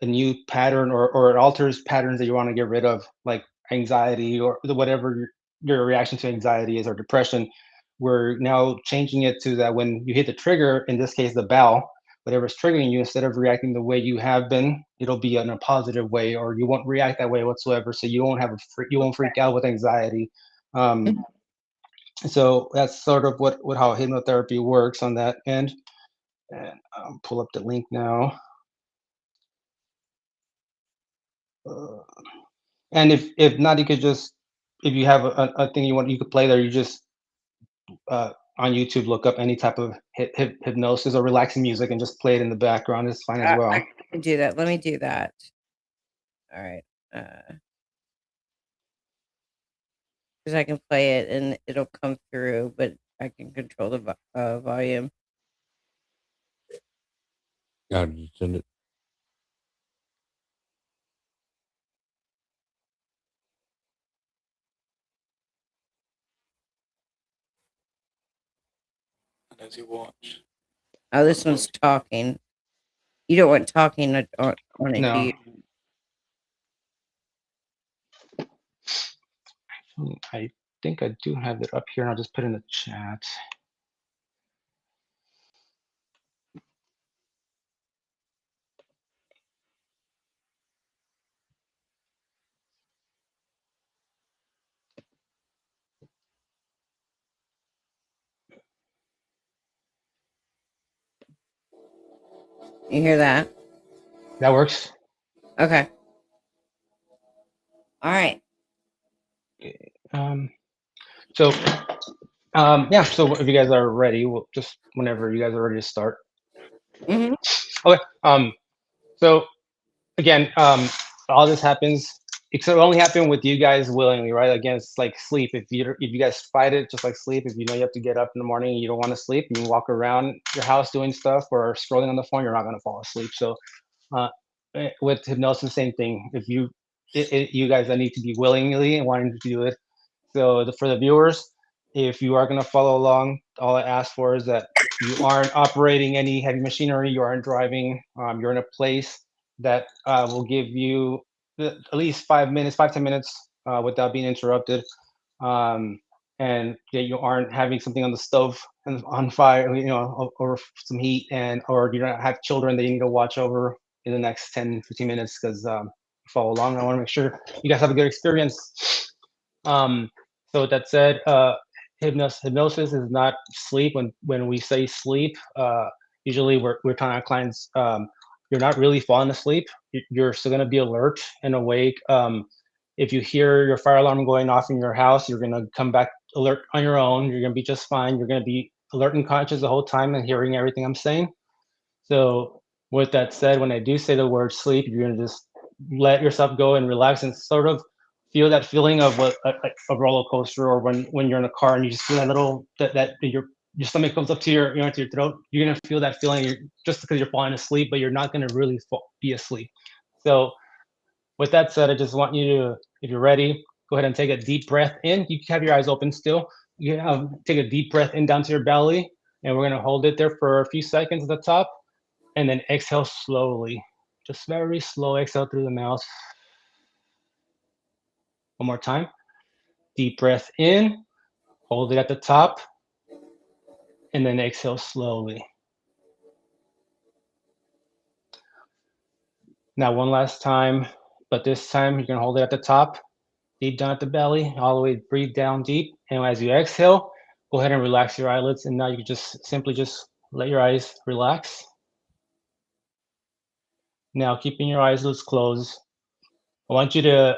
a new pattern, or it alters patterns that you want to get rid of, like anxiety or whatever your reaction to anxiety is, or depression. We're now changing it to that when you hit the trigger, in this case the bell, whatever's triggering you, instead of reacting the way you have been, it'll be in a positive way, or you won't react that way whatsoever. So you won't you won't freak out with anxiety. So that's sort of what how hypnotherapy works on that end. And pull up the link now. Uh, And if not, you could just, if you have a thing you want, you could play there. You just on YouTube look up any type of hypnosis or relaxing music and just play it in the background. It's fine as well. I can do that. Let me do that. All right. Because I can play it and it'll come through, but I can control the volume. God, send it. Does he watch? Oh, this one's talking. You don't want talking on it, do No, you? I think I do have it up here, and I'll just put it in the chat. You hear that? That works. Okay. All right. So Yeah, so if you guys are ready, we'll just whenever you guys are ready to start. Mhm. Okay. So again, all this happens. It could only happen with you guys willingly, right? Again, it's like sleep. If you guys fight it, just like sleep. If you know you have to get up in the morning and you don't want to sleep, and you walk around your house doing stuff or scrolling on the phone, you're not going to fall asleep. So uh, with hypnosis, same thing. If you guys that need to be willingly and wanting to do it. So for the viewers, if you are going to follow along, all I ask for is that you aren't operating any heavy machinery, you aren't driving, you're in a place that will give you at least 5 minutes, 5 to 10 minutes without being interrupted. Um, and you aren't having something on the stove and on fire, or some heat, and or you don't have children that you need to watch over in the next 10, 15 minutes because follow along. I want to make sure you guys have a good experience. So with that said, hypnosis is not sleep. When we say sleep, usually we're telling our clients, you're not really falling asleep. You're still going to be alert and awake. If you hear your fire alarm going off in your house, you're going to come back alert on your own. You're going to be just fine. You're going to be alert and conscious the whole time and hearing everything I'm saying. So with that said, when I do say the word sleep, you're going to just let yourself go and relax and sort of feel that feeling of what a roller coaster, or when you're in a car and you just feel that little that your stomach comes up to your to your throat. You're gonna feel that feeling just because you're falling asleep, but you're not gonna really be asleep. So with that said, I just want you to, if you're ready, go ahead and take a deep breath in. You can have your eyes open still. You take a deep breath in down to your belly, and we're gonna hold it there for a few seconds at the top, and then exhale slowly, just very slow exhale through the mouth. One more time. Deep breath in, hold it at the top, and then exhale slowly. Now one last time, but this time you're gonna hold it at the top, deep down at the belly, all the way, breathe down deep. And as you exhale, go ahead and relax your eyelids. And now you can just simply just let your eyes relax. Now keeping your eyelids closed, I want you to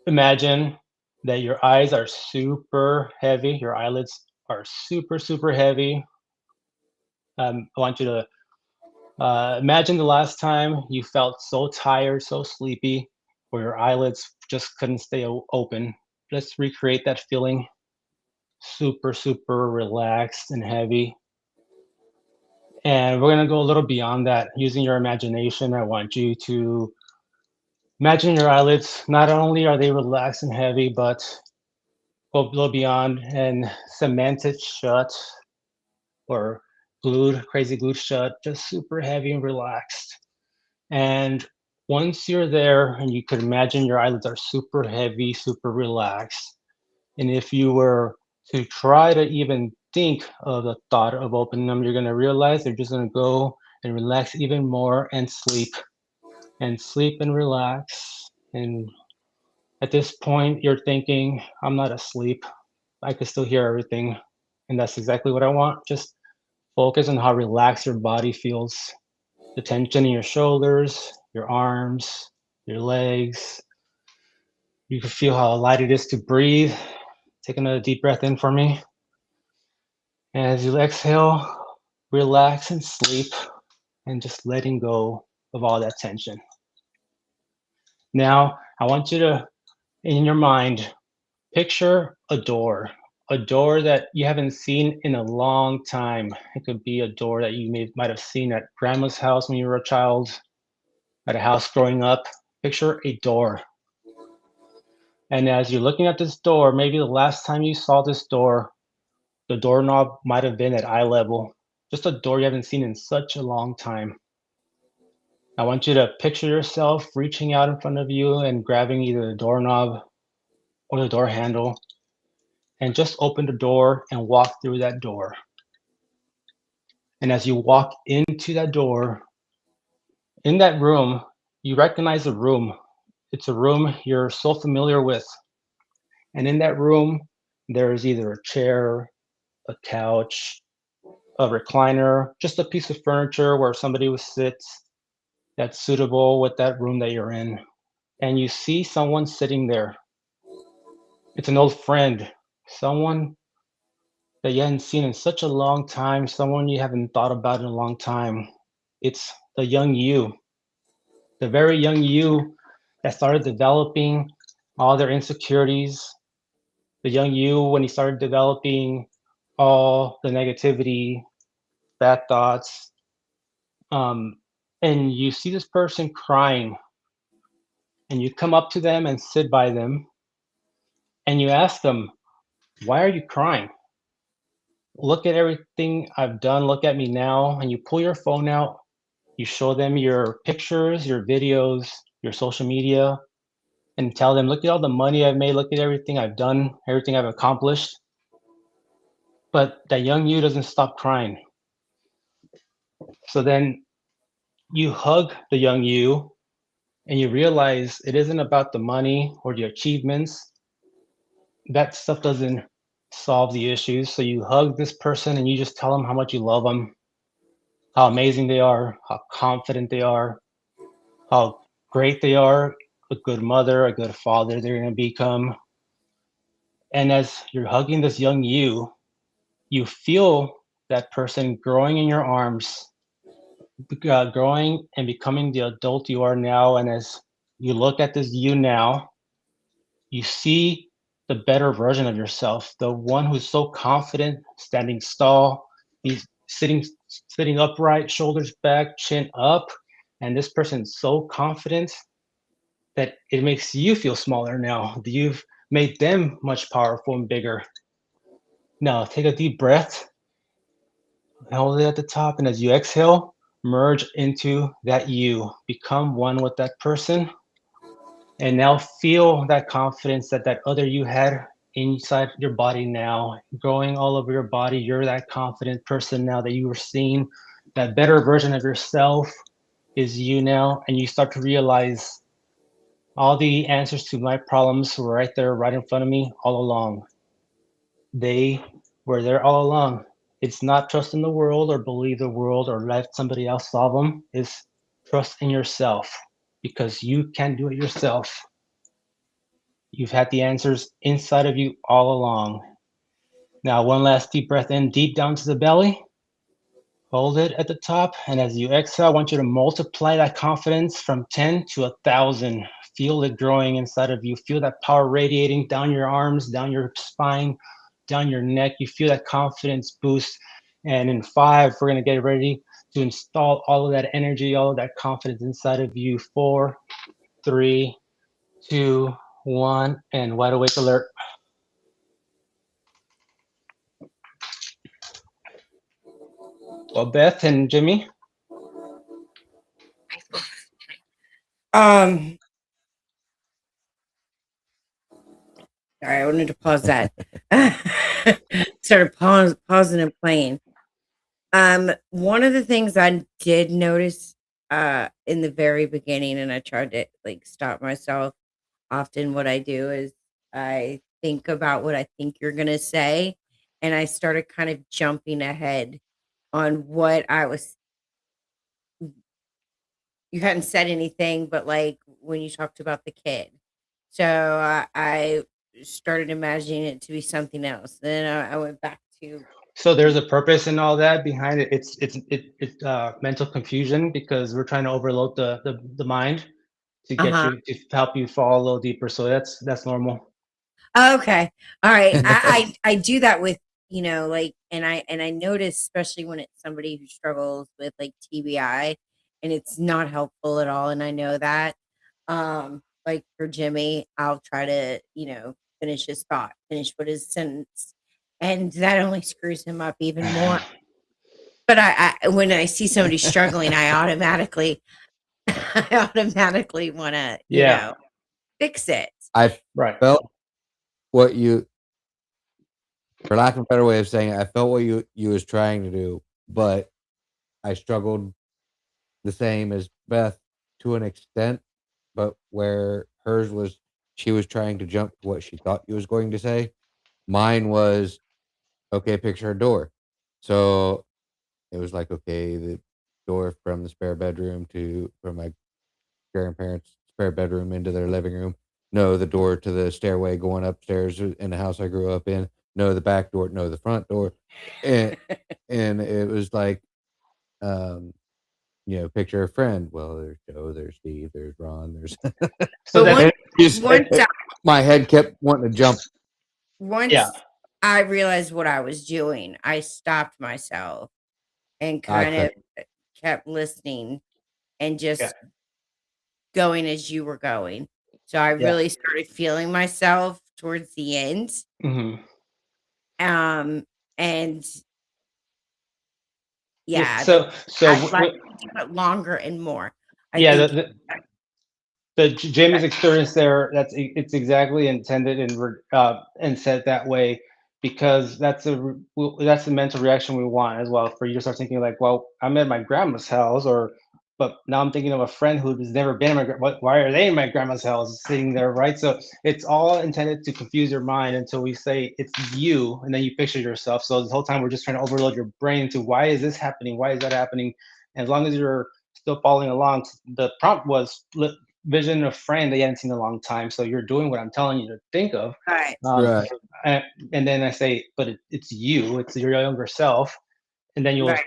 imagine that your eyes are super heavy. Your eyelids are super, super heavy. I want you to imagine the last time you felt so tired, so sleepy, where your eyelids just couldn't stay open. Let's recreate that feeling. Super, super relaxed and heavy. And we're going to go a little beyond that. Using your imagination, I want you to imagine your eyelids. Not only are they relaxed and heavy, but go a little beyond and cement it shut, or glued, crazy glued shut, just super heavy and relaxed. And once you're there and you could imagine your eyelids are super heavy, super relaxed, and if you were to try to even think of the thought of opening them, you're going to realize they're just going to go and relax even more and sleep and relax. And at this point, you're thinking, I'm not asleep. I can still hear everything. And that's exactly what I want. Just focus on how relaxed your body feels. The tension in your shoulders, your arms, your legs. You can feel how light it is to breathe. Take another deep breath in for me. And as you exhale, relax and sleep, and just letting go of all that tension. Now, I want you to, in your mind, picture a door that you haven't seen in a long time. It could be a door that you might have seen at grandma's house when you were a child, at a house growing up. Picture a door. And as you're looking at this door, maybe the last time you saw this door, the doorknob might have been at eye level, just a door you haven't seen in such a long time. I want you to picture yourself reaching out in front of you and grabbing either the doorknob or the door handle, and just open the door and walk through that door. And as you walk into that door, in that room, you recognize the room. It's a room you're so familiar with. And in that room, there's either a chair, a couch, a recliner, just a piece of furniture where somebody would sit that's suitable with that room that you're in. And you see someone sitting there. It's an old friend, someone that you hadn't seen in such a long time, someone you haven't thought about in a long time. It's the young you, the very young you that started developing all their insecurities, the young you when he started developing all the negativity, bad thoughts. And you see this person crying, and you come up to them and sit by them, and you ask them, why are you crying? Look at everything I've done. Look at me now. And you pull your phone out, you show them your pictures, your videos, your social media, and tell them, look at all the money I've made. Look at everything I've done, everything I've accomplished. But that young you doesn't stop crying. So then you hug the young you and you realize it isn't about the money or the achievements. That stuff doesn't solve the issues. So you hug this person and you just tell them how much you love them, how amazing they are, how confident they are, how great they are, a good mother, a good father they're going to become. And as you're hugging this young you feel that person growing in your arms, growing and becoming the adult you are now. And as you look at this you now, you see the better version of yourself, the one who's so confident, standing tall, he's sitting upright, shoulders back, chin up, and this person's so confident that it makes you feel smaller now. You've made them much powerful and bigger. Now take a deep breath, hold it at the top, and as you exhale, merge into that you. Become one with that person, and now feel that confidence that that other you had inside your body now, growing all over your body. You're that confident person now that you were seeing. That better version of yourself is you now, and you start to realize all the answers to my problems were right there, right in front of me all along. They were there all along. It's not trust in the world or believe the world or let somebody else solve them. It's trust in yourself because you can do it yourself. You've had the answers inside of you all along. Now, one last deep breath in, deep down to the belly. Hold it at the top. And as you exhale, I want you to multiply that confidence from 10 to 1,000. Feel it growing inside of you. Feel that power radiating down your arms, down your spine, down your neck. You feel that confidence boost. And in 5, we're going to get ready to install all of that energy, all of that confidence inside of you. 4, 3, 2, 1, and wide awake alert. Well, Beth and Jimmy. Sorry, I wanted to pause that. Started pausing and playing. One of the things I did notice in the very beginning, and I tried to like stop myself. Often, what I do is I think about what I think you're gonna say, and I started kind of jumping ahead on what I was. You hadn't said anything, but like when you talked about the kid, so I started imagining it to be something else. Then I went back to So there's a purpose in all that behind it. It's mental confusion because we're trying to overload the mind to get uh-huh. you to help you fall a little deeper. So that's normal. Okay. All right. I do that with, like, and I notice, especially when it's somebody who struggles with like TBI, and it's not helpful at all. And I know that. Like for Jimmy, I'll try to, finish his thought, finish what his sentence. And that only screws him up even more. But when I see somebody struggling, I automatically I automatically want to, Yeah, fix it. I right. felt what you, for lack of a better way of saying it, I felt what you was trying to do, but I struggled the same as Beth to an extent, but where hers was, she was trying to jump to what she thought you was going to say. Mine was, okay, picture a door. So it was like, okay, the door from the spare bedroom from my grandparents' spare bedroom into their living room. No, the door to the stairway going upstairs in the house I grew up in. no the back door, no the front door, and and it was like, um, picture a friend. Well, there's Joe, there's Steve, there's Ron, there's So But that and just once I my head kept wanting to jump. yeah, once I realized what I was doing, I stopped myself and I kind could. of kept listening and yeah, just going as you were going. So I yeah. really started feeling myself towards the end. hmm And Yeah. yeah, So I'd like to do it longer and more. I yeah, think Jamie's experience there, it's exactly intended and said that way because that's the mental reaction we want as well, for you to start thinking like, well, I'm at my grandma's house, or but now I'm thinking of a friend who has never been in why are they in my grandma's house sitting there, right? So it's all intended to confuse your mind until we say it's you, and then you picture yourself. So this whole time we're just trying to overload your brain to why is this happening, why is that happening. And as long as you're still following along, the prompt was vision of friend that you hadn't seen in a long time. So you're doing what I'm telling you to think of. right, Um, Right. and, and then I say, but it's you, it's your younger self. And then you'll, right.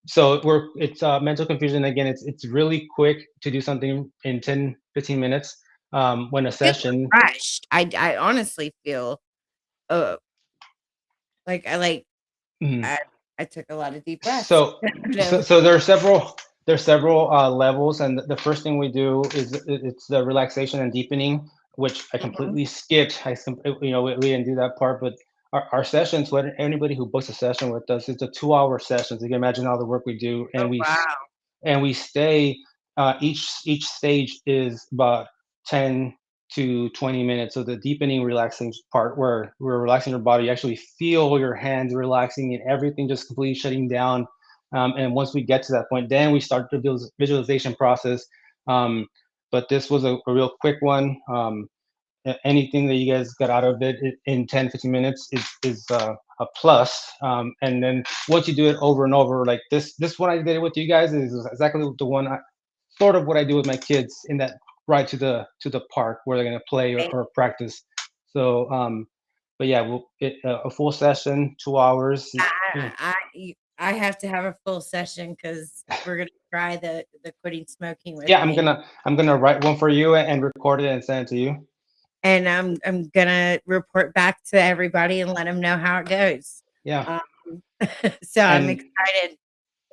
so it's mental confusion. Again, it's really quick to do something in 10, 15 minutes. When a Feel session, refreshed. I honestly feel uh like mhm. I I took a lot of deep breaths. So, You so, know? so there are several levels, and the first thing we do is it's the relaxation and deepening, which I Mhm. completely skipped. We didn't do that part, but our sessions, what anybody who books a session with us, it's a 2-hour session. So you can imagine all the work we do, Oh wow. and we stay. Each stage is about 10 to 20 minutes. So the deepening, relaxing part, where we're relaxing your body, you actually feel your hands relaxing and everything just completely shutting down. And once we get to that point, then we start the visualization process. Um, but this was a real quick one. Anything that you guys got out of it in 10, 15 minutes is a plus. And then once you do it over and over, like this one I did with you guys is exactly the one sort of what I do with my kids in that ride to the park where they're gonna play or, Right. or practice. So, but yeah, a full session, 2 hours. Yeah, I have to have a full session because we're gonna try the quitting smoking with yeah. I'm me. gonna I'm gonna write one for you and record it and send it to you. And I'm gonna report back to everybody and let them know how it goes. Yeah, Um, so I'm and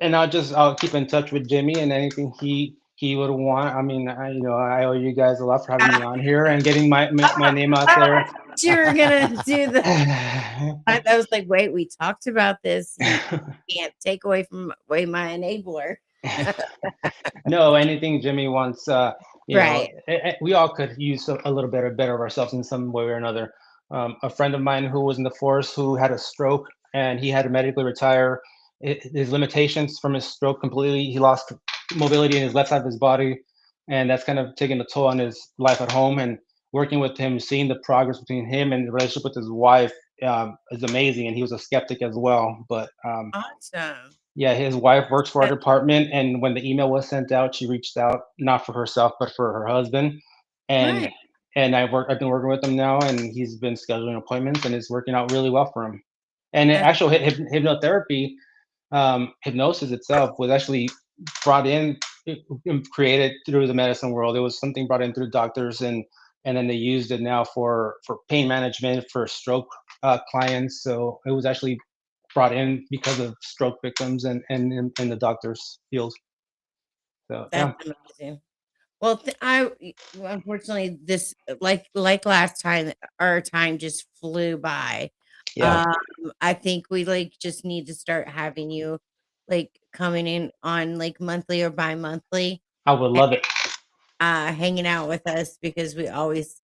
excited. I'll keep in touch with Jimmy and anything he would want. I mean, I owe you guys a lot for having me on here and getting my name out there. You were gonna do the I was like, "Wait, we talked about this. He can't take away my enabler." No, anything Jimmy wants, Right. we all could use a little bit better of ourselves in some way or another. A friend of mine who was in the force who had a stroke and he had to medically retire. His limitations from his stroke completely, he lost mobility in his left side of his body, and that's kind of taken a toll on his life at home. And working with him, seeing the progress between him and the relationship with his wife is amazing. And he was a skeptic as well, but Awesome. yeah, his wife works for our Uh, department, and when the email was sent out, she reached out not for herself but for her husband, and right. I've been working with him now, and he's been scheduling appointments, and it's working out really well for him. And That's actual hypnotherapy, hypnosis itself was actually brought in, created through the medicine world. It was something brought in through doctors, and then they used it now for pain management for stroke clients. So it was actually brought in because of stroke victims and in the doctor's field. So that's yeah, amazing. Well, well, unfortunately, this like last time, our time just flew by. yeah, Um, I think we like just need to start having you like coming in on like monthly or bi-monthly, I would love it. hanging out with us because we always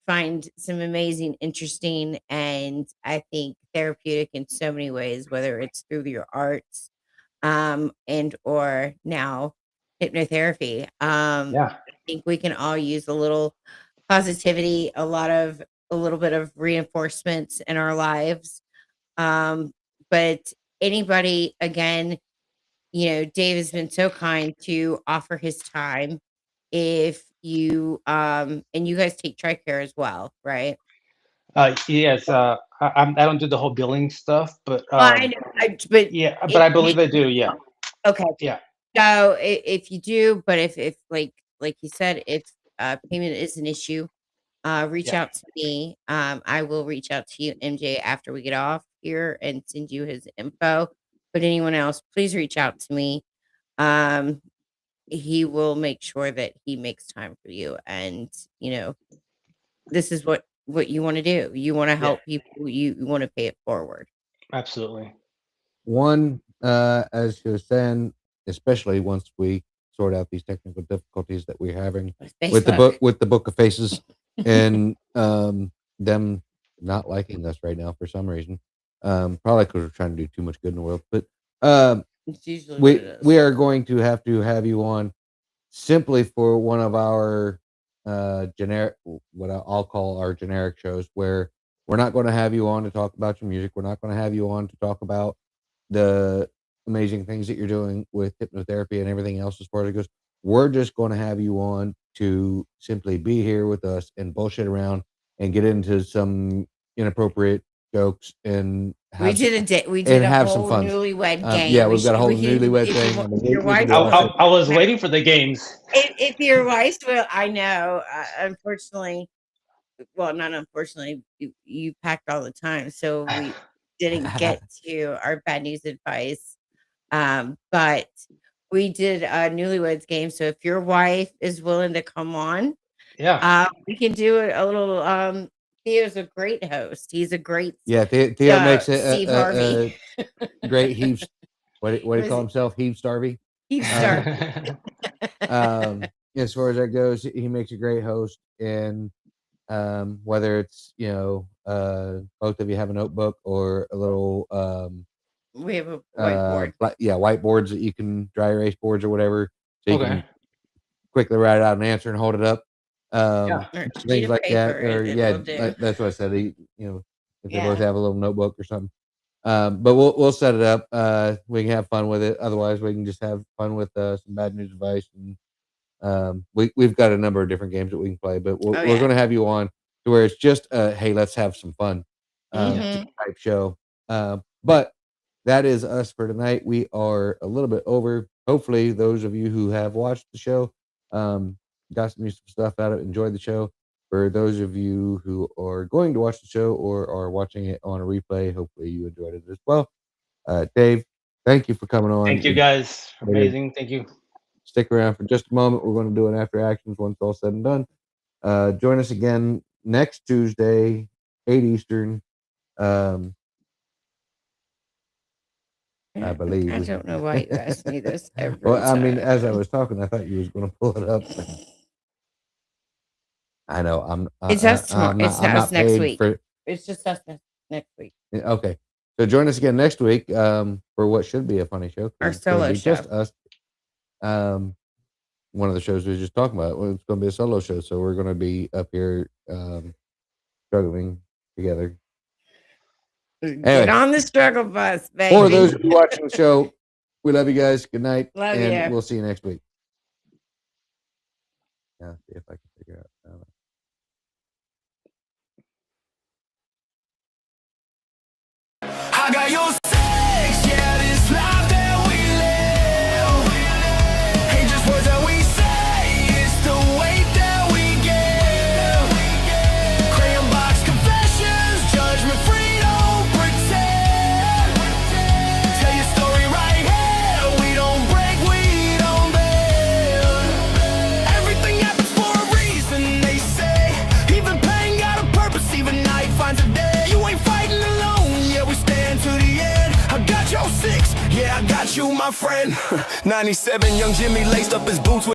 find some amazing, interesting, and I think therapeutic in so many ways, whether it's through your arts, and or now hypnotherapy. Yeah, I think we can all use a little positivity, a little bit of reinforcements in our lives. But anybody, again, Dave has been so kind to offer his time. If you and you guys take TRICARE as well, right? Yes. I don't do the whole billing stuff, but Well, I know, but yeah, but it I believe I do. Yeah, okay. yeah, So if you do, but if like you said, if payment is an issue, reach yeah. out to me. I will reach out to you, MJ, after we get off here and send you his info. But anyone else, please reach out to me. Um, he will make sure that he makes time for you. And you know, this is what you want to do. You want to Yeah. help people. You want to pay it forward. Absolutely. One, as you were saying, especially once we sort out these technical difficulties that we're having with the book of faces, and them not liking us right now for some reason, probably because we're trying to do too much good in the world. But It's usually what it is. we are going to have you on simply for one of our generic, what I'll call our generic shows, where we're not going to have you on to talk about your music. We're not going to have you on to talk about the amazing things that you're doing with hypnotherapy and everything else as far as it goes. We're just going to have you on to simply be here with us and bullshit around and get into some inappropriate jokes and We did a have some whole fun. newlywed game. Yeah, We we've got a should- whole we can- newlywed if thing. you- I mean, your we can wife do all will- that. I was waiting for the games. if your wife will, I know. Unfortunately, well, not unfortunately, you packed all the time, so we didn't get to our bad news advice. But we did a newlyweds game. So if your wife is willing to come on, Yeah. we can do a little. Theo's a great host. He's a great Yeah, Theo makes it Steve Harvey. great heaves. What do you Was call it- himself? Heaves Starvey. He's starving. As far as that goes, he makes a great host, and whether it's both of you have a notebook or a little We have a whiteboard. whiteboards that you can dry erase boards or whatever, so you Okay. can quickly write out an answer and hold it up. Or a sheet Things of like that, paper, or it yeah, will do. that's what I said. If they Yeah. both have a little notebook or something. But we'll set it up. We can have fun with it. Otherwise, we can just have fun with some bad news advice. And we've got a number of different games that we can play. But we're yeah. going to have you on to where it's just hey, let's have some fun Mhm. type show. But that is us for tonight. We are a little bit over. Hopefully, those of you who have watched the show got some useful stuff out of it, enjoyed the show. For those of you who are going to watch the show or are watching it on a replay, hopefully you enjoyed it as well. Dave, thank you for coming on. Thank you, guys. Amazing. Thank you. Stick around for just a moment. We're going to do an after actions once all said and done. Join us again next Tuesday, 8 Eastern. I believe. I don't know why you asked me this every Well, I mean, time. as I was talking, I thought you was going to pull it up. I know. It's us tomorrow. I'm It's not us next paid week. for- It's just us next week. Okay. So join us again next week for what should be a funny show. Our It's gonna solo be show. Just us. One of the shows we were just talking about. Well, it's going to be a solo show, so we're going to be up here struggling together. Get Anyway. on the struggle bus, baby. For those of you watching the show, we love you guys. Good night. Love and ya. we'll see you next week. Now, see if I can figure out. I got your sex, yeah, this life that we live ain't just words that we say, it's the weight that we give. Crayon Box Confessions, judgment free, don't pretend. Tell your story right here, we don't break, we don't bend. Everything happens for a reason, they say. Even pain got a purpose, even night finds a day. You ain't fighting alone, yeah, we stand to the end. I got your six, yeah, I got you, my friend. 97, young Jimmy laced up his boots with